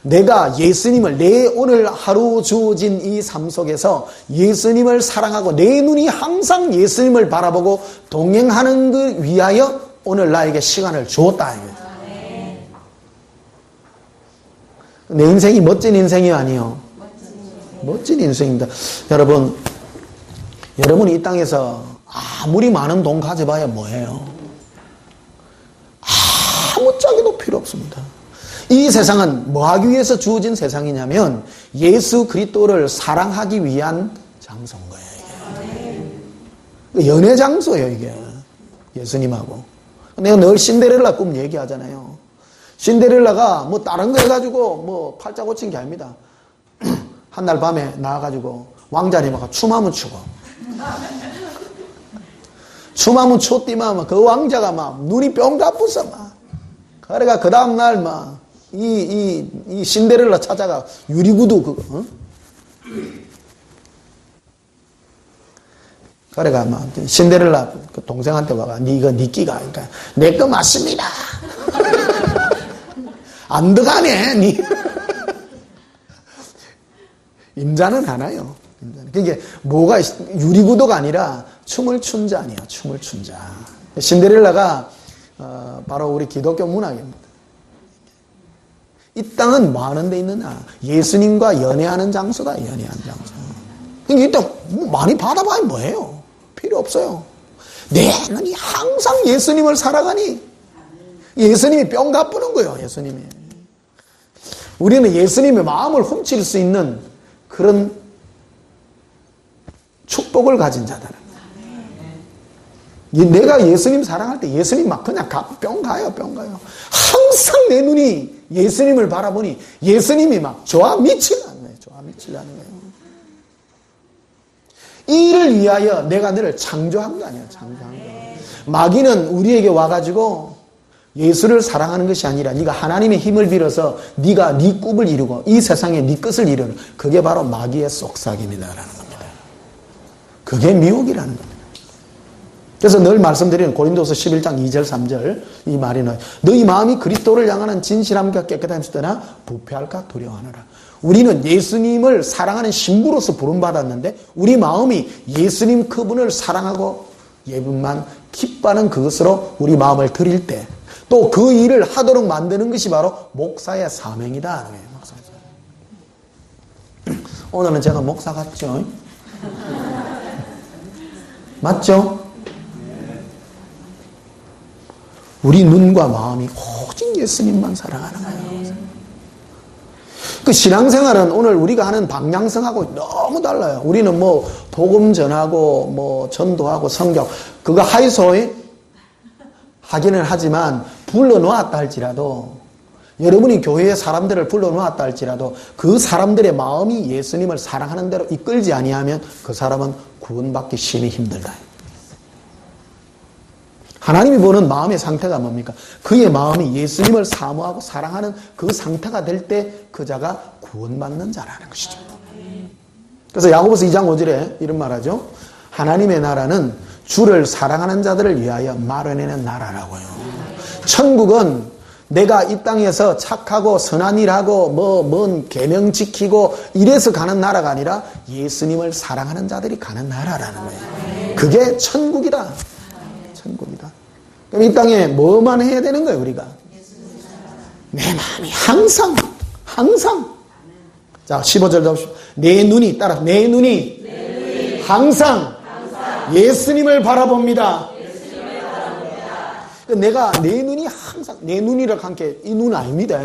내가 예수님을 내 오늘 하루 주어진 이 삶 속에서 예수님을 사랑하고 내 눈이 항상 예수님을 바라보고 동행하는 그 위하여 오늘 나에게 시간을 주었다. 내 인생이 멋진 인생이 아니에요. 멋진 인생입니다. 여러분이 이 땅에서 아무리 많은 돈 가져봐야 뭐예요? 아무짝에도 필요 없습니다. 이 세상은 뭐 하기 위해서 주어진 세상이냐면 예수 그리스도를 사랑하기 위한 장소인 거예요. 이게. 연애 장소예요, 이게. 예수님하고. 내가 늘 신데렐라 꿈 얘기하잖아요. 신데렐라가 뭐 다른 거 해가지고 뭐 팔자 고친 게 아닙니다. 한 날 밤에 나와가지고 왕자님하고 춤하면 추고. 춤하면 췄디만 그 왕자가 막 눈이 뿅 가쁘서 막. 그래가 그 다음날 막 이 신데렐라 찾아가 유리구두 그거, 어? 그래가 막 신데렐라 그 동생한테 와가 이거 니 끼가 그러니까 내 거 맞습니다. 안 들어가네 니. 임자는 하나요. 그게 뭐가 유리구두가 아니라 춤을 춘 자니에요. 춤을 춘 자. 신데렐라가 바로 우리 기독교 문학입니다. 이 땅은 뭐 하는 데 있느냐? 예수님과 연애하는 장소다. 연애하는 장소. 그러니까 이 땅 많이 받아봐야 뭐예요? 필요 없어요. 내 눈이 항상 예수님을 살아가니 예수님이 뿅 가쁘는 거예요. 예수님이. 우리는 예수님의 마음을 훔칠 수 있는 그런 축복을 가진 자다는 거예요. 내가 예수님 사랑할 때 예수님 막 그냥 뿅 가요. 뿅 가요. 항상 내 눈이 예수님을 바라보니 예수님이 막 좋아 미치라는 거예요. 좋아 미치라는 거예요. 이를 위하여 내가 너를 창조한 거 아니야. 창조한 거. 마귀는 우리에게 와가지고 예수를 사랑하는 것이 아니라 네가 하나님의 힘을 빌어서 네가 네 꿈을 이루고 이 세상에 네 것을 이루는 그게 바로 마귀의 속삭임이다라는 겁니다. 그게 미혹이라는 겁니다. 그래서 늘 말씀드리는 고린도서 11장 2절 3절 이 말이는 너희 마음이 그리스도를 향하는 진실함과 깨끗함이 있으나 부패할까 두려워하노라. 우리는 예수님을 사랑하는 신부로서 부름받았는데 우리 마음이 예수님 그분을 사랑하고 예분만 기뻐하는 그것으로 우리 마음을 드릴 때 또 그 일을 하도록 만드는 것이 바로 목사의 사명이다. 오늘은 제가 목사 같죠? 맞죠? 우리 눈과 마음이 오직 예수님만 사랑하는 거예요. 그 신앙생활은 오늘 우리가 하는 방향성하고 너무 달라요. 우리는 뭐 복음 전하고 뭐 전도하고 성경 그거 하이소에 하기는 하지만 불러놓았다 할지라도 여러분이 교회에 사람들을 불러놓았다 할지라도 그 사람들의 마음이 예수님을 사랑하는 대로 이끌지 아니하면 그 사람은 구원받기 심히 힘들다. 하나님이 보는 마음의 상태가 뭡니까? 그의 마음이 예수님을 사모하고 사랑하는 그 상태가 될 때 그 자가 구원받는 자라는 것이죠. 그래서 야고보서 2장 5절에 이런 말하죠. 하나님의 나라는 주를 사랑하는 자들을 위하여 마련해낸 나라라고요. 천국은 내가 이 땅에서 착하고 선한 일하고 뭔 계명 지키고 이래서 가는 나라가 아니라 예수님을 사랑하는 자들이 가는 나라라는 거예요. 그게 천국이다. 천국이다. 그럼 이 땅에 뭐만 해야 되는 거예요, 우리가? 내 마음이 항상. 자, 15절 잡으십시오. 내 눈이 항상 예수님을 바라봅니다. 내가 내 눈이 항상, 내 눈이라고 한 게 이 눈 아닙니다.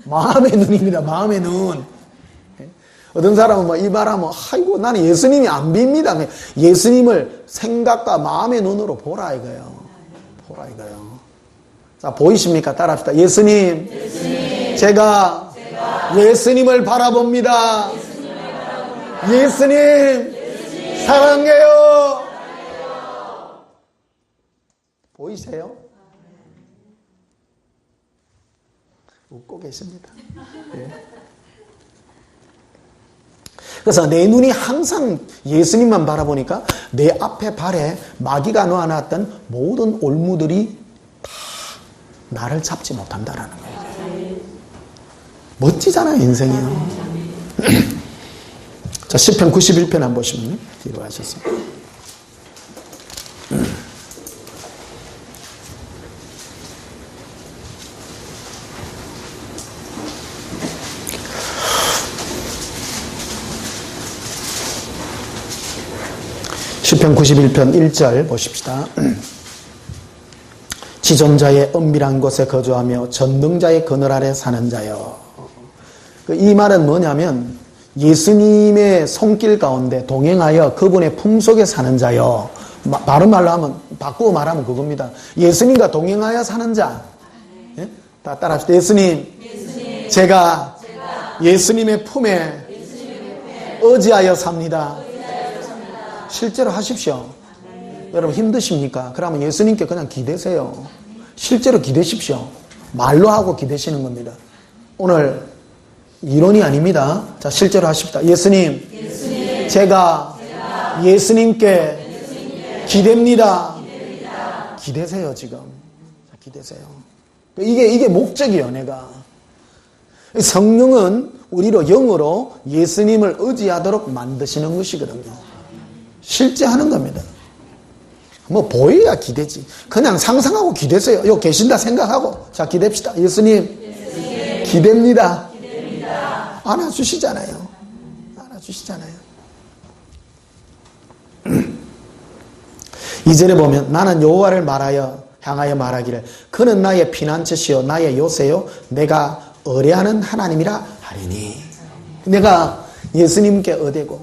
마음의 눈입니다. 마음의 눈. 어떤 사람은 뭐 이 말하면 아이고 나는 예수님이 안 빕니다. 예수님을 생각과 마음의 눈으로 보라 이거예요. 보라 이거예요. 자, 보이십니까? 따라합시다. 예수님. 제가 예수님을 바라봅니다. 예수님 사랑해요. 보이세요? 웃고 계십니다. 예. 그래서 내 눈이 항상 예수님만 바라보니까 내 앞에 발에 마귀가 놓아놨던 모든 올무들이 다 나를 잡지 못한다라는 거예요. 멋지잖아요, 인생이요. 자, 시편 91편 한번 보시면 뒤로 가셨습니다. 시편 91편 1절 보십시다. 지존자의 은밀한 곳에 거주하며 전능자의 그늘 아래 사는 자여. 이 말은 뭐냐면 예수님의 손길 가운데 동행하여 그분의 품속에 사는 자여. 바른 말로 하면, 바꾸어 말하면 그겁니다. 예수님과 동행하여 사는 자. 예? 다 따라합시다. 예수님. 제가 예수님의 품에 의지하여 삽니다. 실제로 하십시오. 여러분 힘드십니까? 그러면 예수님께 그냥 기대세요. 실제로 기대십시오. 말로 하고 기대시는 겁니다. 오늘 이론이 아닙니다. 자, 실제로 하십시다. 예수님. 제가 예수님께 기대입니다. 기대세요, 지금. 자, 기대세요. 이게 목적이에요, 내가. 성령은 우리로 영으로 예수님을 의지하도록 만드시는 것이거든요. 실제 하는 겁니다. 뭐 보여야 기대지. 그냥 상상하고 기대세요. 요 계신다 생각하고 자 기대합시다. 예수님. 기대입니다. 안아주시잖아요. 안아주시잖아요. 2절에 보면 나는 여호와를 향하여 말하기를 그는 나의 피난처시요 나의 요새요 내가 의뢰하는 하나님이라 하리니. 내가 예수님께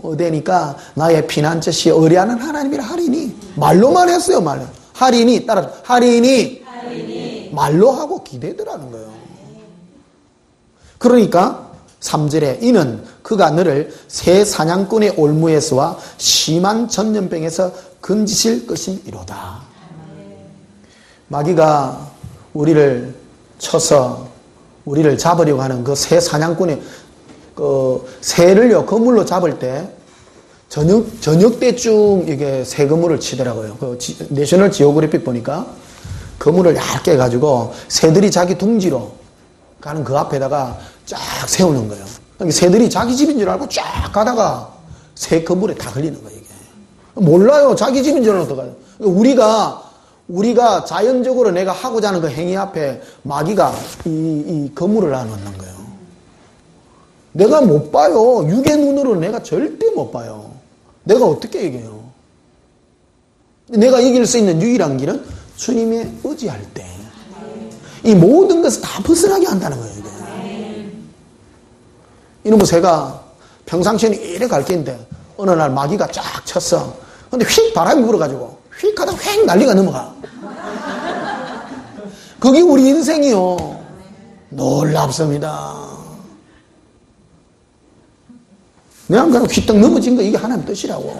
의대니까 나의 피난처시 의뢰하는 하나님이라 하리니. 말로만 했어요. 말로 하리니. 따라 하리니. 말로 하고 기대더라는 거예요. 그러니까 3절에 이는 그가 너를 새 사냥꾼의 올무에서와 심한 전염병에서 건지실 것이로다. 마귀가 우리를 쳐서 우리를 잡으려고 하는 그 새 사냥꾼의 새를요, 그물로 잡을 때, 저녁 때쯤 이게 새 그물을 치더라고요. 내셔널 지오그래픽 보니까, 그물을 얇게 해가지고, 새들이 자기 둥지로 가는 그 앞에다가 쫙 세우는 거예요. 새들이 자기 집인 줄 알고 쫙 가다가, 새 그물에 다 걸리는 거예요, 이게. 몰라요. 자기 집인 줄 알고 가요. 우리가 자연적으로 내가 하고자 하는 그 행위 앞에 마귀가 이 그물을 놔놓는 거예요. 내가 못 봐요. 육의 눈으로 내가 절대 못 봐요. 내가 어떻게 이겨요? 내가 이길 수 있는 유일한 길은 주님의 의지할 때. 이 모든 것을 다 벗어나게 한다는 거예요. 이게. 이놈의 새가 평상시에는 이래 갈 텐데 어느 날 마귀가 쫙 쳤어. 근데 휙 바람이 불어가지고 휙 하다가 휙 난리가 넘어가. 그게 우리 인생이요. 놀랍습니다. 그냥 휘떡 넘어진 거 이게 하나님 뜻이라고.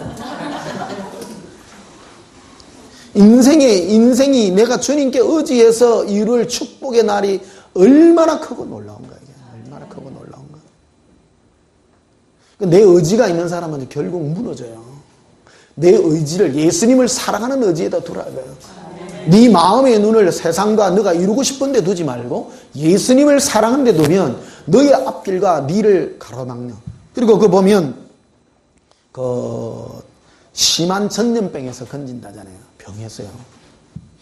인생이 내가 주님께 의지해서 이룰 축복의 날이 얼마나 크고 놀라운가. 이게 얼마나 크고 놀라운가. 내 의지가 있는 사람은 결국 무너져요. 내 의지를 예수님을 사랑하는 의지에다 두라. 네 마음의 눈을 세상과 너가 이루고 싶은 데 두지 말고 예수님을 사랑하는 데 두면 너의 앞길과 니를 가로막는. 그리고 보면 심한 전염병에서 건진다잖아요. 병에서요.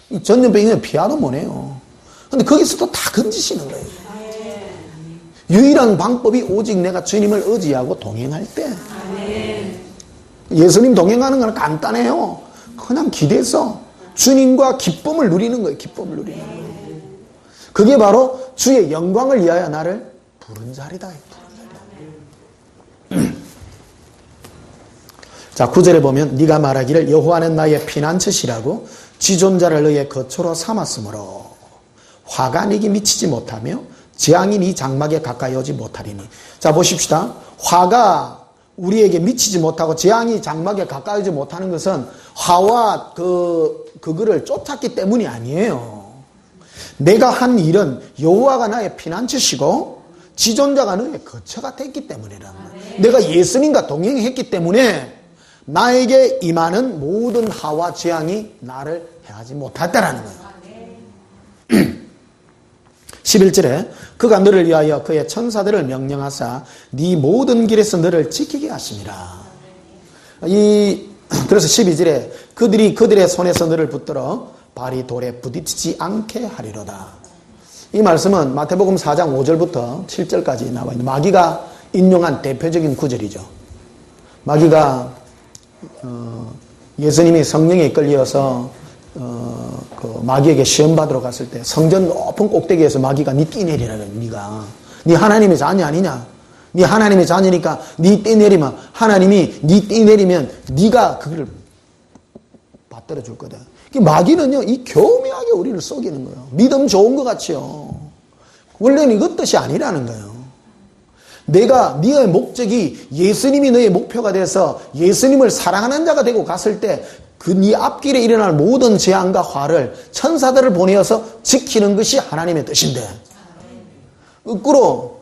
이 전염병이면 피하도 못해요. 근데 거기서도 다 건지시는 거예요. 유일한 방법이 오직 내가 주님을 의지하고 동행할 때. 예수님 동행하는 건 간단해요. 그냥 기대서 주님과 기쁨을 누리는 거예요. 기쁨을 누리는 거예요. 그게 바로 주의 영광을 위하여 나를 부른 자리다. 자, 9절에 보면 네가 말하기를 여호와는 나의 피난처시라고 지존자를 너의 거처로 삼았으므로 화가 네게 미치지 못하며 재앙이 네 장막에 가까이 오지 못하리니. 자, 보십시다. 화가 우리에게 미치지 못하고 재앙이 장막에 가까이 오지 못하는 것은 화와 그거를 쫓았기 때문이 아니에요. 내가 한 일은 여호와가 나의 피난처시고 지존자가 너의 거처가 됐기 때문이라는 거예요. 내가 예수님과 동행했기 때문에 나에게 임하는 모든 하와 재앙이 나를 해하지 못했다라는 거예요. 11절에 그가 너를 위하여 그의 천사들을 명령하사 네 모든 길에서 너를 지키게 하심이라. 그래서 12절에 그들이 그들의 손에서 너를 붙들어 발이 돌에 부딪히지 않게 하리로다. 이 말씀은 마태복음 4장 5절부터 7절까지 나와 있는 마귀가 인용한 대표적인 구절이죠. 마귀가 예수님이 성령에 이끌려서 그 마귀에게 시험 받으러 갔을 때 성전 높은 꼭대기에서 마귀가 네 뛰내리라는 네가 네 하나님의 자녀 아니냐? 네 하나님의 자녀니까 네 뛰내리면 하나님이 네 뛰내리면 네가 그걸 받들어 줄 거다. 마귀는요 이 교묘하게 우리를 속이는 거예요. 믿음 좋은 것 같이요. 원래는 이것 뜻이 아니라는 거예요. 내가 네의 목적이 예수님이 너의 목표가 돼서 예수님을 사랑하는 자가 되고 갔을 때 그 네 앞길에 일어날 모든 재앙과 화를 천사들을 보내어서 지키는 것이 하나님의 뜻인데 거꾸로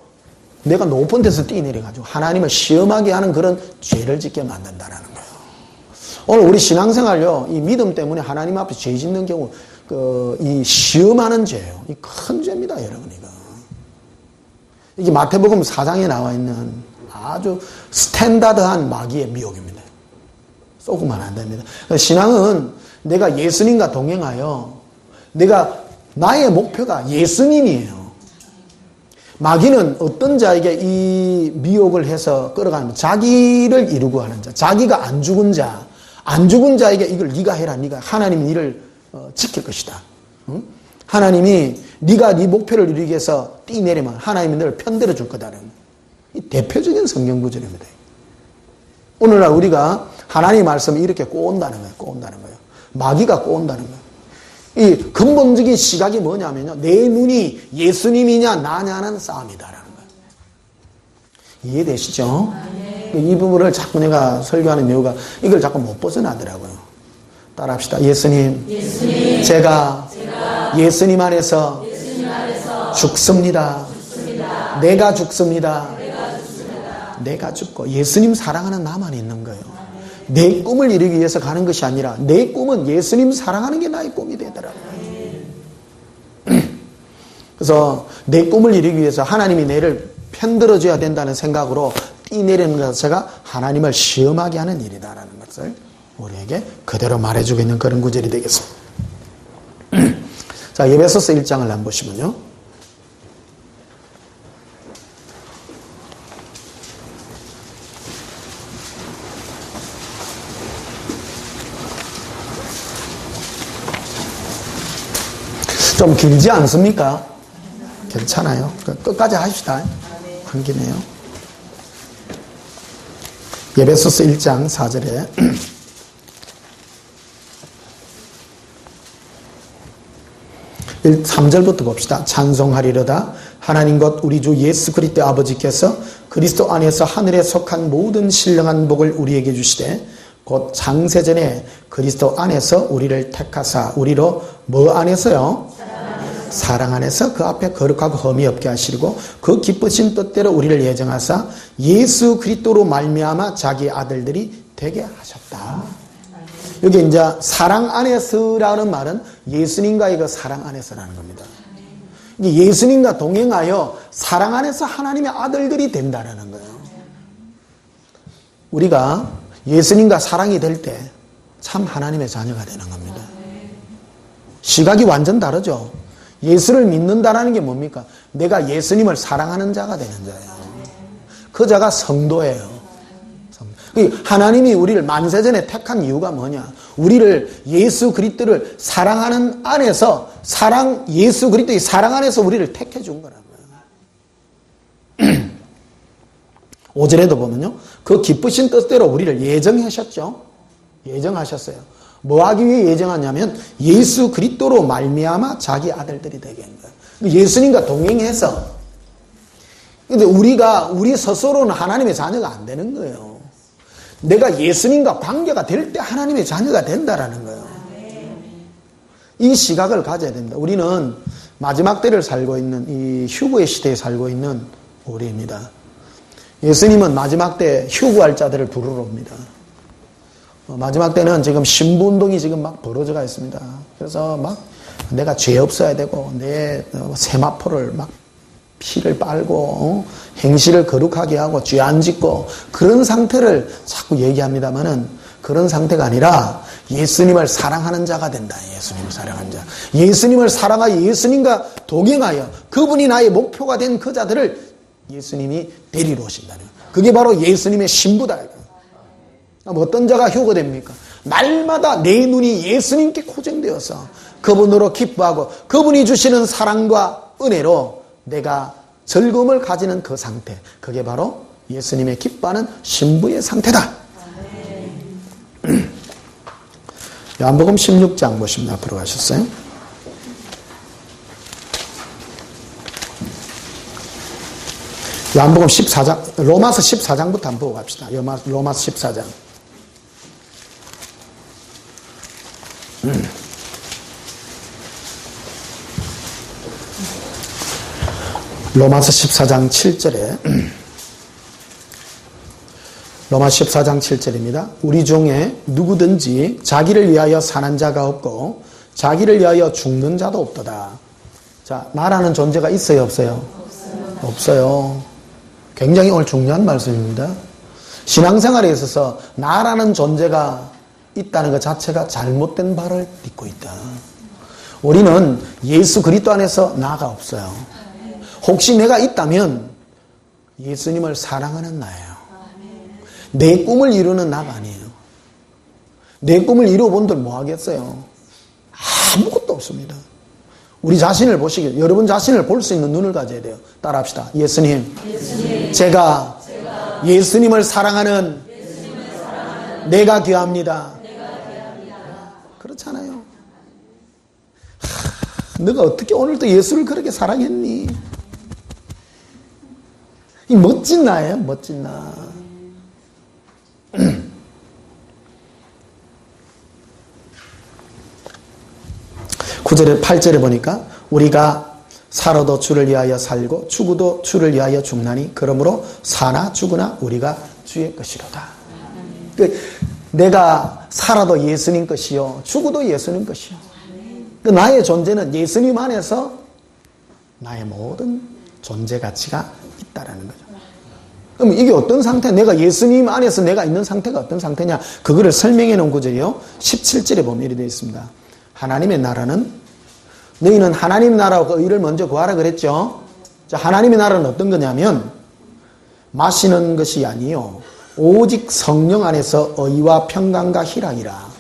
내가 높은 데서 뛰내려가지고 하나님을 시험하게 하는 그런 죄를 짓게 만든다라는 거예요. 오늘 우리 신앙생활요 이 믿음 때문에 하나님 앞에 죄 짓는 경우 이 시험하는 죄예요. 이 큰 죄입니다, 여러분. 이게 마태복음 4장에 나와 있는 아주 스탠다드한 마귀의 미혹입니다. 속으면 안 됩니다. 신앙은 내가 예수님과 동행하여 나의 목표가 예수님이에요. 마귀는 어떤 자에게 이 미혹을 해서 끌어가는 자기를 이루고 하는 자, 자기가 안 죽은 자에게 이걸 네가 해라, 네가 하나님이 이를 지킬 것이다. 응? 하나님이 네가 네 목표를 이루기 위해서 뛰내리면 하나님이 너를 편들어 줄 거다라는 이 대표적인 성경 구절입니다. 오늘날 우리가 하나님의 말씀을 이렇게 꼬운다는 거예요. 마귀가 꼬운다는 거예요. 이 근본적인 시각이 뭐냐면요. 내 눈이 예수님이냐 나냐는 싸움이다라는 거예요. 이해되시죠? 이 부분을 자꾸 내가 설교하는 이유가 이걸 자꾸 못 벗어나더라고요. 따라합시다. 예수님. 제가 예수님 안에서 죽습니다. 내가 죽습니다. 내가 죽고 예수님 사랑하는 나만 있는 거예요. 내 꿈을 이루기 위해서 가는 것이 아니라 내 꿈은 예수님 사랑하는 게 나의 꿈이 되더라고요. 그래서 내 꿈을 이루기 위해서 하나님이 내를 편들어줘야 된다는 생각으로 뛰내리는 것 자체가 하나님을 시험하게 하는 일이다라는 것을 우리에게 그대로 말해주고 있는 그런 구절이 되겠습니다. 자, 에베소서 1장을 한번 보시면요. 좀 길지 않습니까? 괜찮아요. 끝까지 하십시다. 한 김에요. 에베소서 1장 4절에 3절부터 봅시다. 찬송하리로다. 하나님 곧 우리 주 예수 그리스도 아버지께서 그리스도 안에서 하늘에 속한 모든 신령한 복을 우리에게 주시되 곧 창세전에 그리스도 안에서 우리를 택하사 우리로 뭐 안에서요? 사랑 안에서 그 앞에 거룩하고 흠이 없게 하시고 그 기쁘신 뜻대로 우리를 예정하사 예수 그리스도로 말미암아 자기 아들들이 되게 하셨다. 여기 이제 사랑 안에서라는 말은 예수님과의 그 사랑 안에서라는 겁니다. 예수님과 동행하여 사랑 안에서 하나님의 아들들이 된다는 거예요. 우리가 예수님과 사랑이 될 때 참 하나님의 자녀가 되는 겁니다. 시각이 완전 다르죠. 예수를 믿는다는 게 뭡니까? 내가 예수님을 사랑하는 자가 되는 자예요. 그 자가 성도예요. 하나님이 우리를 만세전에 택한 이유가 뭐냐? 우리를 예수 그리스도를 사랑하는 안에서 예수 그리스도의 사랑 안에서 우리를 택해 준 거라는 거예요. 5절에도 보면요. 그 기쁘신 뜻대로 우리를 예정하셨죠. 예정하셨어요. 뭐 하기 위해 예정하냐면 예수 그리스도로 말미암아 자기 아들들이 되게 한 거예요. 예수님과 동행해서. 근데 우리 스스로는 하나님의 자녀가 안 되는 거예요. 내가 예수님과 관계가 될 때 하나님의 자녀가 된다라는 거예요. 이 시각을 가져야 됩니다. 우리는 마지막 때를 살고 있는 이 휴거의 시대에 살고 있는 우리입니다. 예수님은 마지막 때 휴구할 자들을 부르러 옵니다. 마지막 때는 지금 신부운동이 지금 막 벌어져가 있습니다. 그래서 막 내가 죄 없어야 되고 내 세마포를 막 피를 빨고 행실을 거룩하게 하고 죄 안 짓고 그런 상태를 자꾸 얘기합니다만은 그런 상태가 아니라 예수님을 사랑하는 자가 된다. 예수님을 사랑하는 자. 예수님을 사랑하여 예수님과 동행하여 그분이 나의 목표가 된 그 자들을 예수님이 데리러 오신다는 거예요. 그게 바로 예수님의 신부다. 어떤 자가 휴거됩니까? 날마다 내 눈이 예수님께 고정되어서 그분으로 기뻐하고 그분이 주시는 사랑과 은혜로 내가 즐거움을 가지는 그 상태. 그게 바로 예수님의 기뻐하는 신부의 상태다. 요한복음 16장 보시면 앞으로 가셨어요. 요한복음 14장, 로마서 14장부터 한번 보고 갑시다. 로마서 14장. 로마서 14장 7절에 로마서 14장 7절입니다. 우리 중에 누구든지 자기를 위하여 사는 자가 없고 자기를 위하여 죽는 자도 없도다. 자, 나라는 존재가 있어요, 없어요? 없어요. 굉장히 오늘 중요한 말씀입니다. 신앙생활에 있어서 나라는 존재가 있다는 것 자체가 잘못된 바를 딛고 있다. 우리는 예수 그리스도 안에서 나가 없어요. 혹시 내가 있다면 예수님을 사랑하는 나예요. 내 꿈을 이루는 나가 아니에요. 내 꿈을 이루어본들 뭐 하겠어요? 아무것도 없습니다. 우리 자신을 보시길, 여러분 자신을 볼 수 있는 눈을 가져야 돼요. 따라합시다. 예수님. 제가 예수님을 사랑하는 내가 귀합니다. 그렇잖아요. 너가 어떻게 오늘도 예수를 그렇게 사랑했니? 이 멋진 나예요, 멋진 나. 9절에 8절에 보니까 우리가 살아도 주를 위하여 살고 죽어도 주를 위하여 죽나니 그러므로 사나 죽으나 우리가 주의 것이로다. 내가 살아도 예수님 것이요 죽어도 예수님 것이요. 나의 존재는 예수님 안에서 나의 모든 존재 가치가 있다라는 거죠. 그럼 이게 어떤 상태? 내가 예수님 안에서 내가 있는 상태가 어떤 상태냐? 그거를 설명해 놓은 구절이요. 17절에 보면 이렇게 되어 있습니다. 하나님의 나라는 너희는 하나님 나라와 그 의를 먼저 구하라 그랬죠. 자, 하나님의 나라는 어떤 거냐면 마시는 것이 아니요 오직 성령 안에서 의와 평강과 희락이라.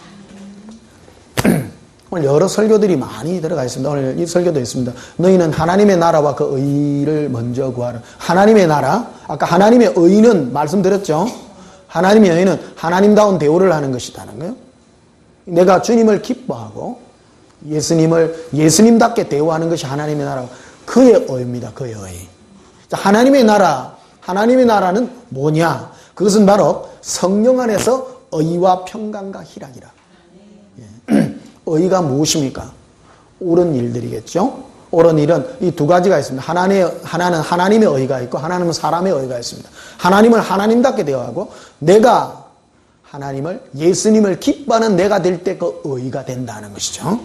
오늘 여러 설교들이 많이 들어가 있습니다. 오늘 이 설교도 있습니다. 너희는 하나님의 나라와 그 의를 먼저 구하라. 하나님의 나라, 아까 하나님의 의는 말씀드렸죠. 하나님의 의는 하나님다운 대우를 하는 것이라는 거예요. 내가 주님을 기뻐하고 예수님을 예수님답게 대우하는 것이 하나님의 나라, 그의 의입니다. 그의 의. 하나님의 나라, 하나님의 나라는 뭐냐? 그것은 바로 성령 안에서 의와 평강과 희락이라. 의가 무엇입니까? 옳은 일들이겠죠. 옳은 일은 이 두 가지가 있습니다. 하나는 하나님의 의가 있고 하나는 사람의 의가 있습니다. 하나님을 하나님답게 대우하고 내가 하나님을 예수님을 기뻐하는 내가 될 때 그 의가 된다는 것이죠.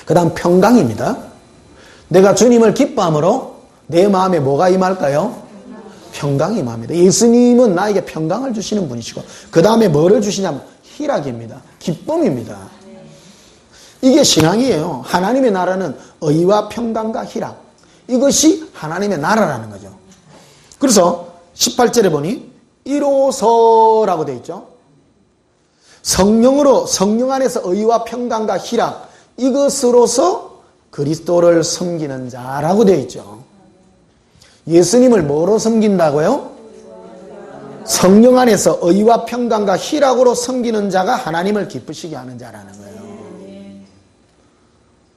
그 다음 평강입니다. 내가 주님을 기뻐함으로 내 마음에 뭐가 임할까요? 평강이 임합니다. 예수님은 나에게 평강을 주시는 분이시고 그 다음에 뭐를 주시냐면 희락입니다. 기쁨입니다. 이게 신앙이에요. 하나님의 나라는 의와 평강과 희락. 이것이 하나님의 나라라는 거죠. 그래서 18절에 보니 이로서라고 되어 있죠. 성령으로 성령 안에서 의와 평강과 희락 이것으로서 그리스도를 섬기는 자라고 되어 있죠. 예수님을 뭐로 섬긴다고요? 성령 안에서 의와 평강과 희락으로 섬기는 자가 하나님을 기쁘시게 하는 자라는 거예요.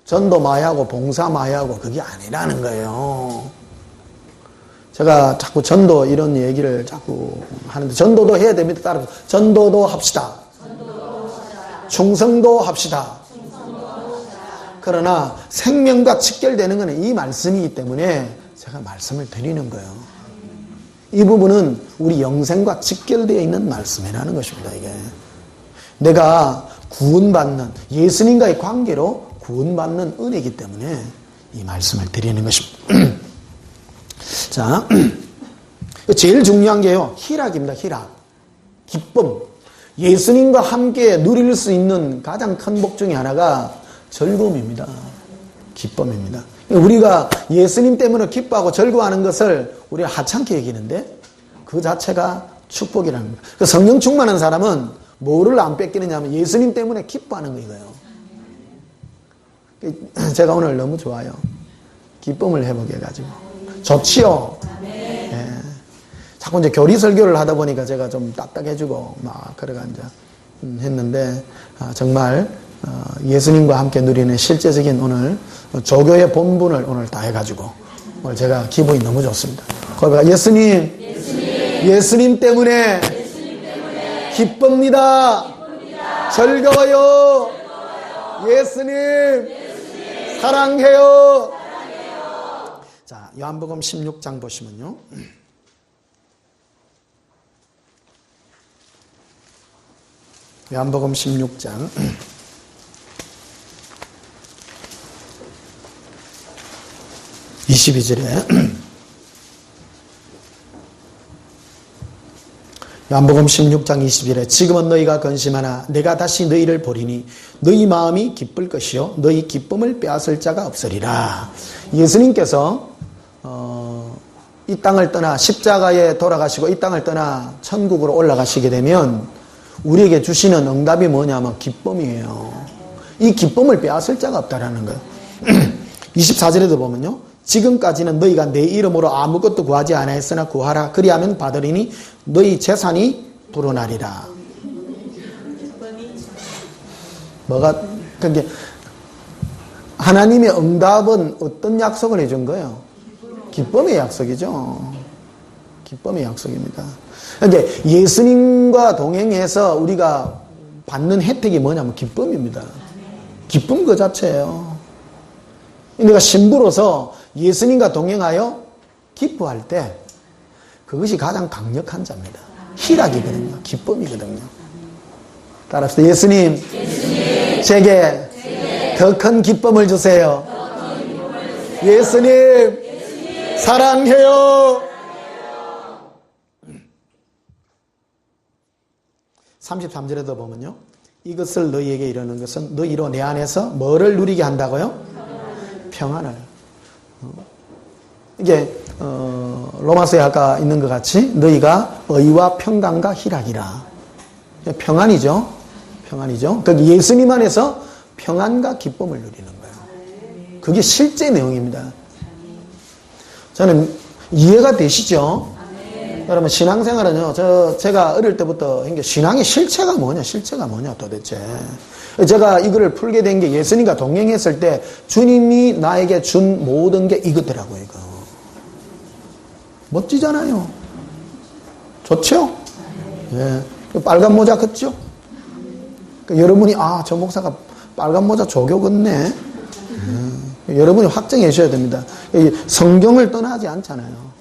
전도 많이 하고 봉사 많이 하고 그게 아니라는 거예요. 제가 자꾸 전도 이런 얘기를 자꾸 하는데 전도도 해야 됩니다. 따라서 전도도 합시다. 충성도 합시다. 그러나 생명과 직결되는 것은 이 말씀이기 때문에 제가 말씀을 드리는 거예요. 이 부분은 우리 영생과 직결되어 있는 말씀이라는 것입니다. 이게 내가 구원받는 예수님과의 관계로 구원받는 은혜이기 때문에 이 말씀을 드리는 것입니다. 자, 제일 중요한 게요, 희락입니다. 희락, 기쁨. 예수님과 함께 누릴 수 있는 가장 큰 복 중에 하나가 즐거움입니다. 기쁨입니다. 우리가 예수님 때문에 기뻐하고 즐거워하는 것을 우리가 하찮게 여기는데 그 자체가 축복이라는 거예요. 그 성령 충만한 사람은 뭐를 안 뺏기느냐 하면 예수님 때문에 기뻐하는 거예요. 제가 오늘 너무 좋아요. 기쁨을 회복해 가지고 좋지요. 예. 자꾸 이제 교리 설교를 하다 보니까 제가 좀 딱딱해지고 막 그래가 이제 했는데 정말 예수님과 함께 누리는 실제적인 오늘 조교의 본분을 오늘 다 해가지고 오늘 제가 기분이 너무 좋습니다. 거기가 예수님 때문에 기쁩니다. 즐거워요. 예수님 사랑해요. 자, 요한복음 16장 보시면요. 요한복음 16장 22절에 요한복음 16장 20절에 지금은 너희가 근심하나 내가 다시 너희를 보리니 너희 마음이 기쁠 것이요 너희 기쁨을 빼앗을 자가 없으리라. 예수님께서 이 땅을 떠나 십자가에 돌아가시고 이 땅을 떠나 천국으로 올라가시게 되면 우리에게 주시는 응답이 뭐냐면 기쁨이에요. 이 기쁨을 빼앗을 자가 없다라는 거예요. 24절에도 보면요. 지금까지는 너희가 내 이름으로 아무것도 구하지 않았으나 구하라. 그리하면 받으리니 너희 재산이 불어나리라. 뭐가 그게 하나님의 응답은 어떤 약속을 해준 거예요? 기쁨의 약속이죠. 기쁨의 약속입니다. 그러니까 예수님과 동행해서 우리가 받는 혜택이 뭐냐면 기쁨입니다. 기쁨 그 자체예요. 내가 신부로서 예수님과 동행하여 기뻐할 때 그것이 가장 강력한 자입니다. 희락이거든요. 기쁨이거든요. 따라서 예수님, 제게 더 큰 기쁨을 주세요. 예수님, 사랑해요. 33절에도 보면요. 이것을 너희에게 이르는 것은 너희로 내 안에서 뭐를 누리게 한다고요? 평안을. 이게 로마서에 아까 있는 것 같이 너희가 의와 평강과 희락이라. 평안이죠. 평안이죠. 그 예수님 안에서 평안과 기쁨을 누리는 거예요. 그게 실제 내용입니다. 저는 이해가 되시죠? 여러분 신앙생활은요. 제가 어릴 때부터 신앙의 실체가 뭐냐 도대체. 제가 이거를 풀게 된 게 예수님과 동행했을 때 주님이 나에게 준 모든 게 이거더라고요. 이거. 멋지잖아요. 좋죠? 예. 빨간 모자 걷죠? 여러분이 저 목사가 빨간 모자 조교 걷네. 여러분이 확정해 주셔야 됩니다. 성경을 떠나지 않잖아요.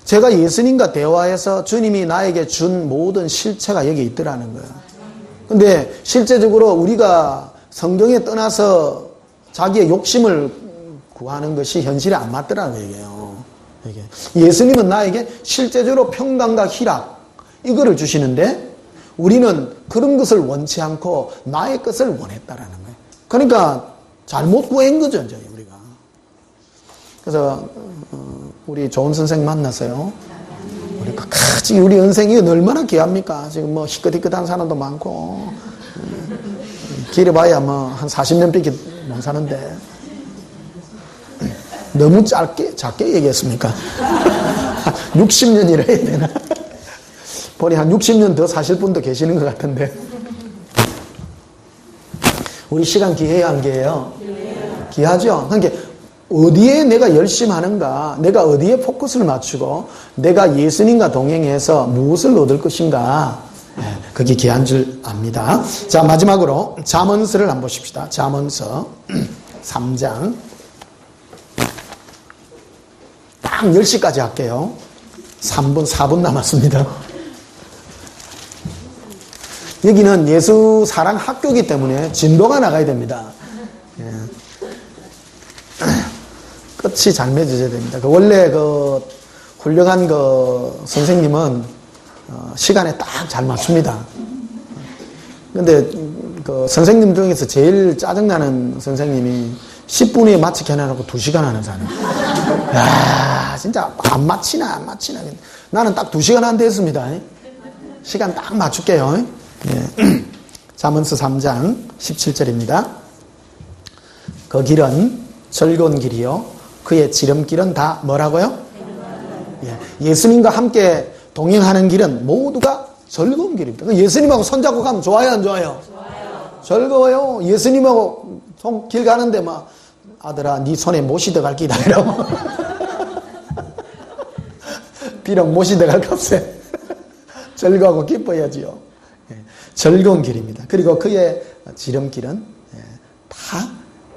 제가 예수님과 대화해서 주님이 나에게 준 모든 실체가 여기 있더라는 거예요. 근데 실제적으로 우리가 성경에 떠나서 자기의 욕심을 구하는 것이 현실에 안 맞더라는 얘기예요. 예수님은 나에게 실제적으로 평강과 희락 이거를 주시는데 우리는 그런 것을 원치 않고 나의 것을 원했다라는 거예요. 그러니까 잘못 구한 거죠, 이제 우리가. 그래서 우리 좋은 선생 만나서요. 우리 인생이 얼마나 귀합니까? 지금 뭐 희끗희끗한 사람도 많고 길어봐야 뭐 한 40년밖에 못 사는데 너무 작게 얘기했습니까? 60년이라 해야 되나? 보니 한 60년 더 사실 분도 계시는 것 같은데 우리 시간 귀해야 한 게예요. 귀하죠? 그러니까 어디에 내가 열심히 하는가, 내가 어디에 포커스를 맞추고 내가 예수님과 동행해서 무엇을 얻을 것인가, 그게 귀한 줄 압니다. 자, 마지막으로 잠언서를 한번 보십시다. 잠언서 3장 딱 10시까지 할게요. 3분, 4분 남았습니다. 여기는 예수 사랑 학교이기 때문에 진도가 나가야 됩니다. 예. 끝이 잘 맺어져야 됩니다. 원래 훌륭한 선생님은 시간에 딱 잘 맞춥니다. 근데 선생님 중에서 제일 짜증나는 선생님이 10분 후에 마치게 해놔놓고 2시간 하는 사람. 야, 진짜 안 마치나. 나는 딱 2시간 한대 했습니다. 시간 딱 맞출게요. 네. 잠언서 3장 17절입니다. 그 길은 즐거운 길이요. 그의 지름길은 다 뭐라고요? 예수님과 함께 동행하는 길은 모두가 즐거운 길입니다. 예수님하고 손잡고 가면 좋아요, 안 좋아요? 즐거워요. 예수님하고 길 가는데 막 아들아 네 손에 못이 들어갈 기다 이러고 비록 못이 들어갈 값에 즐거워하고 기뻐야지요. 즐거운 길입니다. 그리고 그의 지름길은 다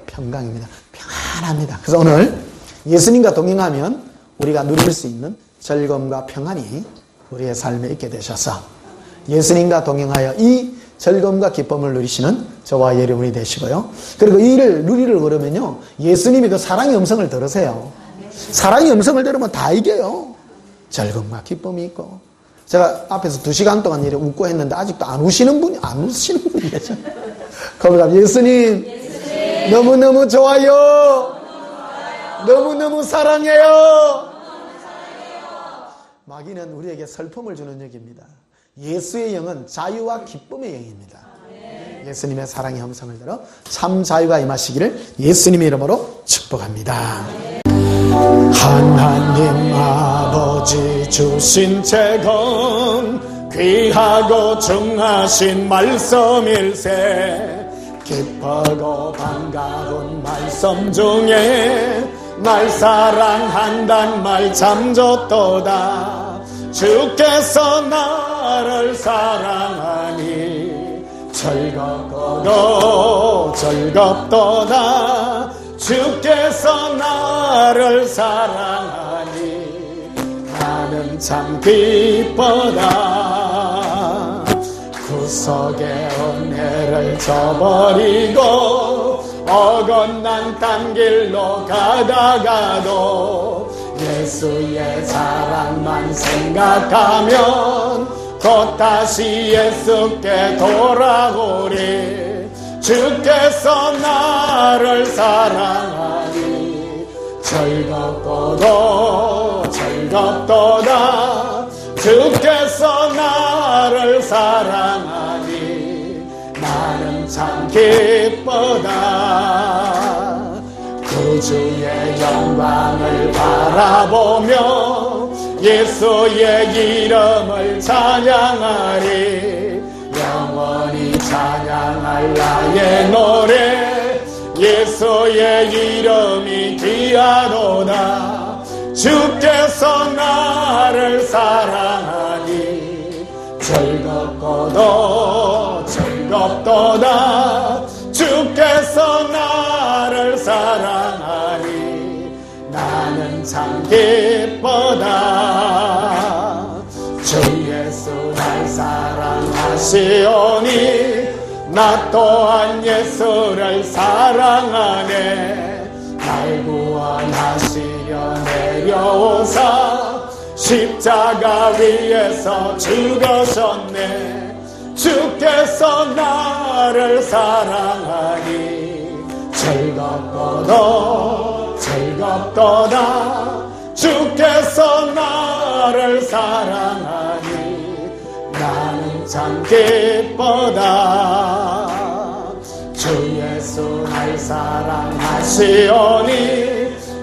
평강입니다. 평안합니다. 그래서 오늘 예수님과 동행하면 우리가 누릴 수 있는 즐거움과 평안이 우리의 삶에 있게 되셔서 예수님과 동행하여 이 즐거움과 기쁨을 누리시는 저와 여러분이 되시고요. 그리고 이를 누리를 그러면요. 예수님이 그 사랑의 음성을 들으세요. 사랑의 음성을 들으면 다 이겨요. 즐거움과 기쁨이 있고. 제가 앞에서 2시간 동안 이렇게 웃고 했는데 아직도 안 우시는 분이 계셔. 거기가 예수님 너무너무 좋아요. 너무너무 사랑해요. 마귀는 우리에게 슬픔을 주는 영입니다. 예수의 영은 자유와 기쁨의 영입니다. 예수님의 사랑의 음성을 들어 참 자유가 임하시기를 예수님의 이름으로 축복합니다. 하나님 아버지 주신 책은 귀하고 중하신 말씀일세. 기쁘고 반가운 말씀 중에 날 사랑한단 말 참 좋도다. 주께서 나를 사랑하니 즐겁고도 즐겁도다. 주께서 나를 사랑하니 나는 참 기쁘다. 구속의 은혜를 저버리고 어긋난 딴 길로 가다가도 예수의 사랑만 생각하면 곧 다시 예수께 돌아오리. 주께서 나를 사랑하니 즐겁고도 즐겁도다. 주께서 나를 사랑하니 나는 참 기쁘다. 구주의 영광을 바라보며 예수의 이름을 찬양하리. 영원히 찬양할 나의 노래 예수의 이름이 귀하도다. 주께서 나를 사랑하니 즐겁고도 즐겁도다. 주께서 나를 사랑하니 나는 참 기쁘다. 주 예수 날 사랑하시오니 나 또한 예수를 사랑하네. 날 구원하시려 내려오사 십자가 위에서 죽으셨네. 주께서 나를 사랑하니 즐겁고도 즐겁도다. 주께서 나를 사랑하니 나는 참 기쁘다. 주 예수 날 사랑하시오니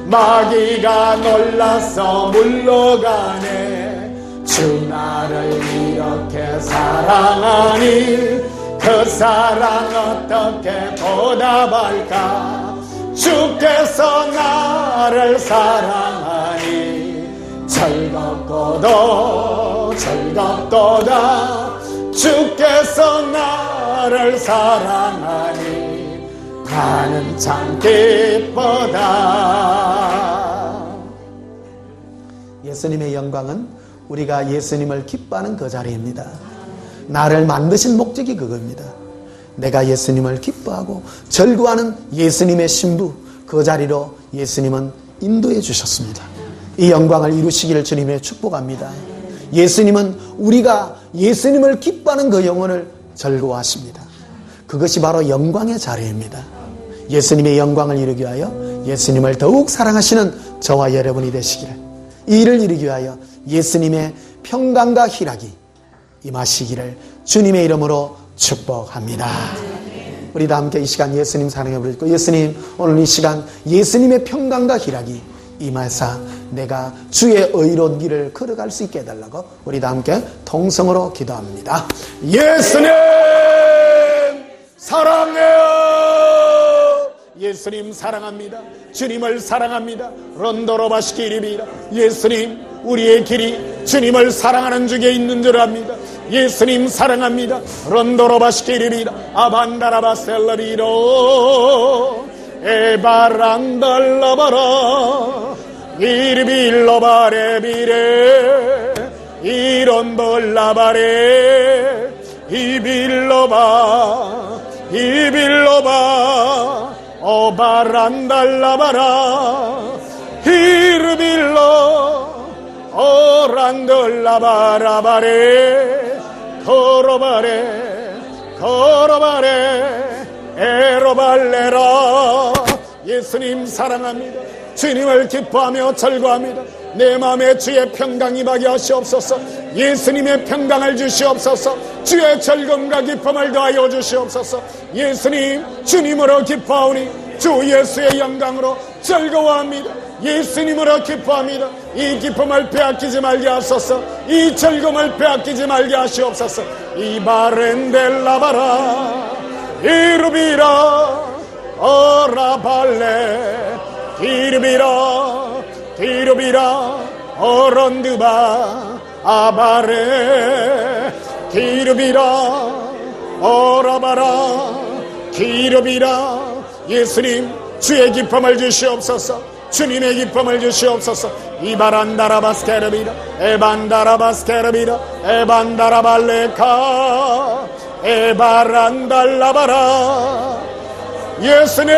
마귀가 놀라서 물러가네. 주 나를 이렇게 사랑하니 그 사랑 어떻게 보답할까. 주께서 나를 사랑하니 즐겁고도 즐겁도다. 주께서 나를 사랑하니 나는 참 기쁘다. 예수님의 영광은 우리가 예수님을 기뻐하는 그 자리입니다. 나를 만드신 목적이 그겁니다. 내가 예수님을 기뻐하고 절구하는 예수님의 신부, 그 자리로 예수님은 인도해 주셨습니다. 이 영광을 이루시기를 주님의 축복합니다. 예수님은 우리가 예수님을 기뻐하는 그 영혼을 절구하십니다. 그것이 바로 영광의 자리입니다. 예수님의 영광을 이루기 위하여 예수님을 더욱 사랑하시는 저와 여러분이 되시기를, 이 일을 이루기 위하여 예수님의 평강과 희락이 임하시기를 주님의 이름으로 축복합니다. 우리 다 함께 이 시간 예수님 사랑해 부르고, 예수님 오늘 이 시간 예수님의 평강과 희락이 임하사 내가 주의 의로운 길을 걸어갈 수 있게 해달라고 우리 다 함께 통성으로 기도합니다. 예수님 사랑해요. 예수님 사랑합니다. 주님을 사랑합니다. 런도로바시키리비라. 예수님, 우리의 길이 주님을 사랑하는 중에 있는 줄 압니다. 예수님 사랑합니다. 런도로바시키리비라. 아반다라바셀라비로 에바란달라바라 이르빌로바레비레 이론돌라바레 이빌로바 이빌로바 오바란달라바라 이르빌로 오란돌라바라바레 거로바레 에로발레라. 예수님 사랑합니다. 주님을 기뻐하며 절구합니다. 내 마음에 주의 평강이 임하게 하시옵소서. 예수님의 평강을 주시옵소서. 주의 즐거움과 기쁨을 더하여 주시옵소서. 예수님, 주님으로 기뻐하오니 주 예수의 영광으로 즐거워합니다. 예수님으로 기뻐합니다. 이 기쁨을 빼앗기지 말게 하소서. 이 즐거움을 빼앗기지 말게 하시옵소서. 이바렌델라바라 이르비라 어라발레 디르비라 어런드바 아바레 디르비라 어라바라 디르비라. 예수님, 주의 기쁨을 주시옵소서. 주님의 기쁨을 주시옵소서. 이바란다라바스케르비라 에반다라바스케르비라 에반다라발레카 에바란달라바라. 예수님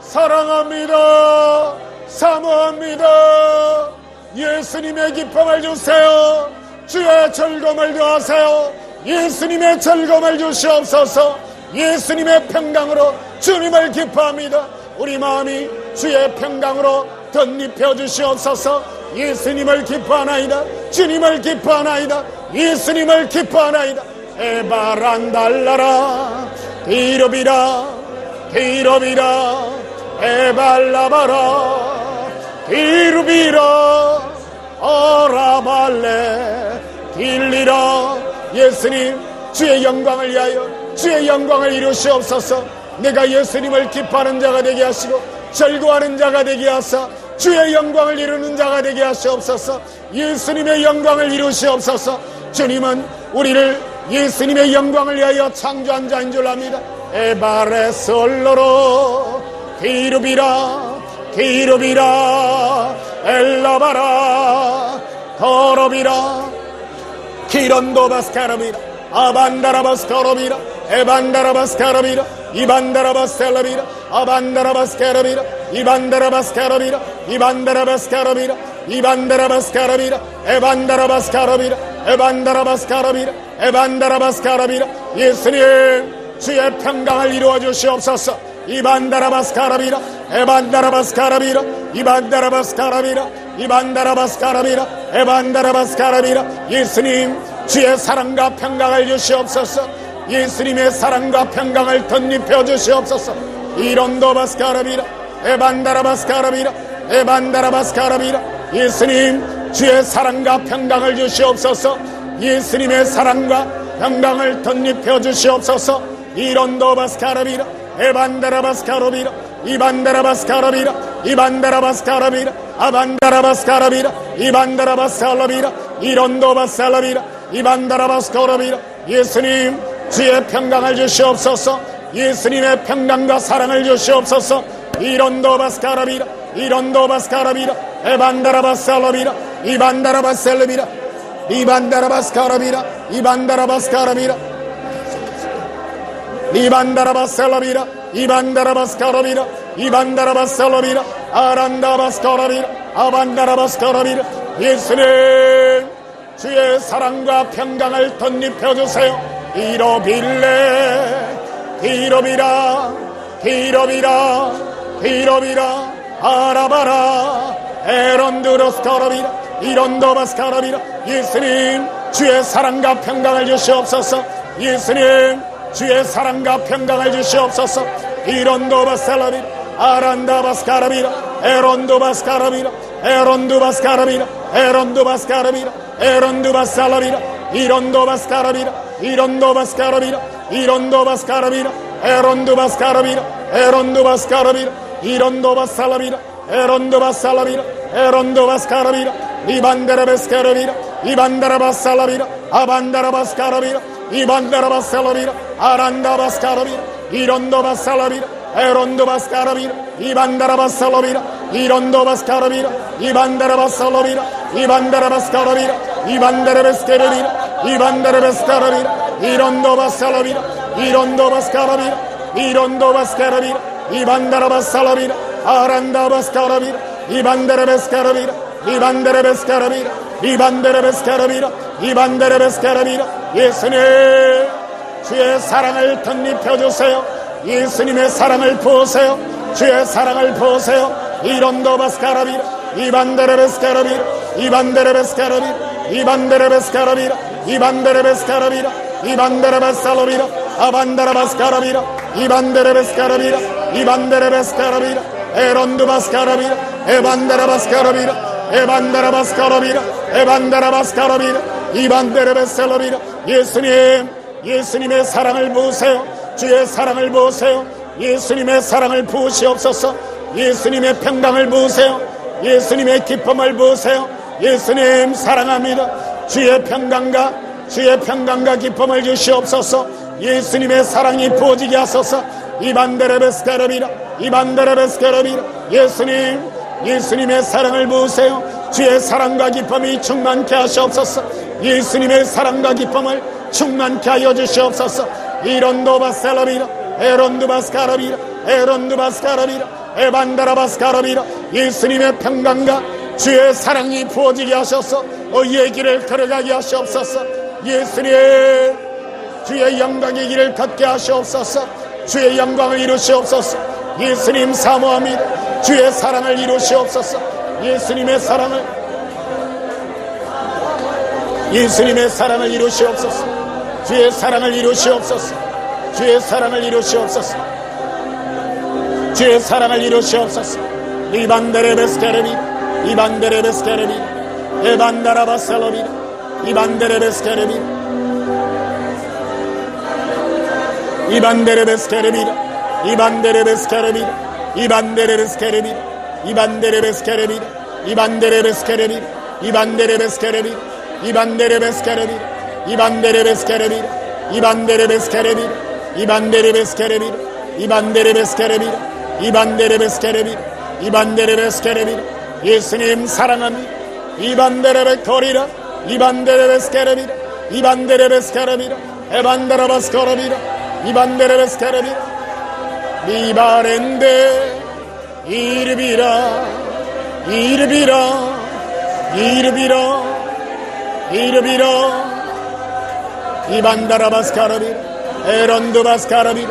사랑합니다. 사모합니다. 예수님의 기쁨을 주세요. 주의 즐거움을 더하세요. 예수님의 즐거움을 주시옵소서. 예수님의 평강으로 주님을 기뻐합니다. 우리 마음이 주의 평강으로 덧입혀 주시옵소서. 예수님을 기뻐하나이다. 주님을 기뻐하나이다. 예수님을 기뻐하나이다. 에바란달라라 디로비라 에발라바라 디루비라 어라발레 딜리라. 예수님, 주의 영광을 위하여 주의 영광을 이루시옵소서. 내가 예수님을 기뻐하는 자가 되게 하시고 즐거워하는 자가 되게 하사 주의 영광을 이루는 자가 되게 하시옵소서. 예수님의 영광을 이루시옵소서. 주님은 우리를 예수님의 영광을 위하여 창조한 자인 줄 압니다. 에바레솔로로 디루비라 엘라바라 거로비라 키론도바스카라비라 아반다라바스카로비라 에반다라바스카라비라 이반다라바스텔라비라 아반다라바스카라비라 이반다라바스카라비라 이반다라바스카라비라 이반다라바스카라비라 에반다라바스카라비라 에반다라바스카라비라 에반다라바스카라비라. 예수님, 주의 평강을 이루어 주시옵소서. 이반다라바스카라비라 에반다라바스카라비라 이반다라바스카라비라 이반다라바스카라비라 에반다라바스카라비라. 예수님, 주의 사랑과 평강을 주시옵소서. 예수님의 사랑과 평강을 덧입혀 주시옵소서. 이론도바스카라비라 에반다라바스카라비라 에반다라바스카라비라. 예수님, 주의 사랑과 평강을 주시옵소서. 예수님의 사랑과 평강을 덧입혀 주시옵소서. 이론도바스카라비라 에반다라바스카로비라 이반다라바스카라비라 이반다라바스카라비라 아반다라바스카라비라 이반다라바스칼라비라 이론도바살라비라 이반다라바스코라비라. 예수님, 주의 평강을 주시옵소서. 예수님의 평강과 사랑을 주시옵소서. 이론도바스카라비라 이론도바스카라비라 에반다라바살로비라 이반다라바셀비라 이반다라바스카라비라 이반다라바스카라비라 이반다라바셀비라 이반다라바스카라비라 이반다라바셀비라 아란다바스카라비라 아반다라바스카라비라 예수님 주의 사랑과 평강을 덧입혀주세요. 이로빌레 이로비라 이로비라 이로비라 아라바라 에론드로스카라비라 이론도바스카라비라 예수님 주의 사랑과 평강을 주시옵소서. 예수님 주의 사랑과 평강을 주시옵소서. 이론도바살라비라 아란다바스카라비라 에론도바스카라비라 에론도바스카라비라 에론도바스카라비라 에론도바살라비라 이론도바스카라비라 이론도바스카라비라 이론도바스카라비라 에론도바스카라비라 에론도바스카라비라 이론도바살라비라 에론도바살라비라 에론도바스카라비라 이반데라베스카라비라 이반데라바살라비라 아반데라바스카라비라 이반데라바살라비라 아란다바스카라비라 이론도바살라비라 에론도바스카라비라 이반데라바살라비라 이론도바스카라비라 이반데라바살라비라 이반데라바스카라비라 이반데라베스카라비라 이반데라베스카라비라 이론도바살라비라 이론도바스카라비라 이론도바스카라비라 이반데라바살라비라 아란다바스카라비라 이반데라베스카라비라 이반데라베스카라비라 이반데라베스카라비라 이반데라베스카라비라 예수님 주의 사랑을 덧입혀주세요. 예수님의 사랑을 부으세요. 주의 사랑을 부으세요. 이론도바스카라비라 이반데라베스카라비라 이반데라베스카라비라 이반데라베스카라비라 이반데라베스카라비라 이반데라베살라비라 아반데라바스카라비라 이반데라베스카라비라 이반데라베스카라비라 에론도바스카라비라 에반데라바스카라비라 에반데라바스카라비라 에반데라바스카라비라 이반데라베살라비라 예수님 예수님의 사랑을 부으세요. 주의 사랑을 부으세요. 예수님의 사랑을 부으시옵소서. 예수님의 평강을 부으세요. 예수님의 기쁨을 부으세요. 예수님 사랑합니다. 주의 평강과 기쁨을 주시옵소서. 예수님의 사랑이 부어지게 하소서. 이반데레베스카라비라 이반데레베스카라비라 예수님의 사랑을 부으세요. 주의 사랑과 기쁨이 충만케 하시옵소서. 예수님의 사랑과 기쁨을 충만케 하여 주시옵소서. 이론도바셀라비라 에론도바스카라비라 에론도바스카라비라 에반다라바스카라비라 예수님의 평강과 주의 사랑이 부어지게 하셔서 의의 길을 걸어가게 하시옵소서. 예수님 주의 영광의 길을 걷게 하시옵소서. 주의 영광을 이루시옵소서. 예수님 사모합니다. 주의 사랑을 이루시옵소서. 예수님의 사랑을 이루시옵소서. 주의 사랑을 이루시옵소서. 주의 사랑을 이루시옵소서. 주의 사랑을 이루시옵소서. 이반데레베스케레비 이반데레베스케레비 에반다라바셀로비 이반데레베스케레비 이반데레베스케레비 이반데레베스케레비 이반데레베스케레비 이반데레베스케레비 이반데레베스케레비 이반데레베스케레비 이반데레베스케레비 이반데레베스케레비 이반데레베스케레비 이반데레베스케레비 이반데레베스케레비 이반데레베스케레비 이반데레베스케레비 예수님 사랑합니다. 이반데레베코리라 이반데레베스케레비 이반데레베스케레비 에반데라바스코라비라 이반데레베스케레비 미바렌데 이르비라 이르비라 이르비라 이르비라 이반다라바스카라비 에론도바스카라비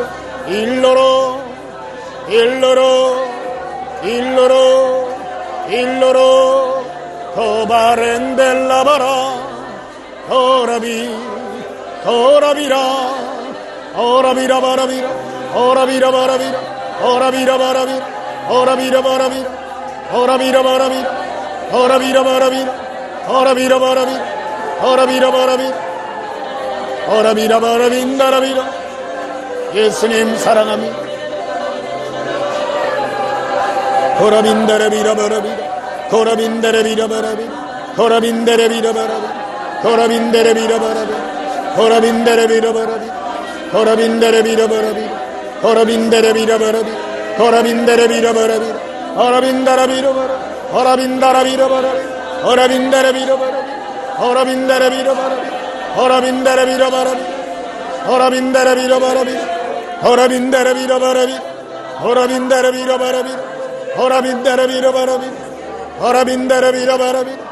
일로로 일로로 일로로 일로로 도바렌델라바라 도라비 도라비라 오라비라 바라비라 오라비라 바라비라 오라비라 바라비라 오라비라 바라비라 오라비라 바라비라 오라비라 바라비라 오라비라 바라비라 오라비라 바라비라 오라비라 바라빈다라비라 예수님 사랑합니다. 고라빈다라비라 바라비라 고라빈다라비라 바라비라 고라빈다라비라 바라비라 고라빈다라비라 바라비라 고라빈다라비라 바라비라 고라빈다라비라 바라비라 고라빈다라비라 바라비라 고라빈다라비라 바라비라 고라빈다라비라 바라비라 허라빈다라 밀어버라비 허라빈다라 밀어버라비 허라빈다라 밀어버라비 허라빈다라 밀어버라비 허라빈다라 밀어버라비 허라빈다라 밀어버라비 허라빈다라 밀어버라비 허라빈다라 밀어버라비 허라빈다라 밀어버라비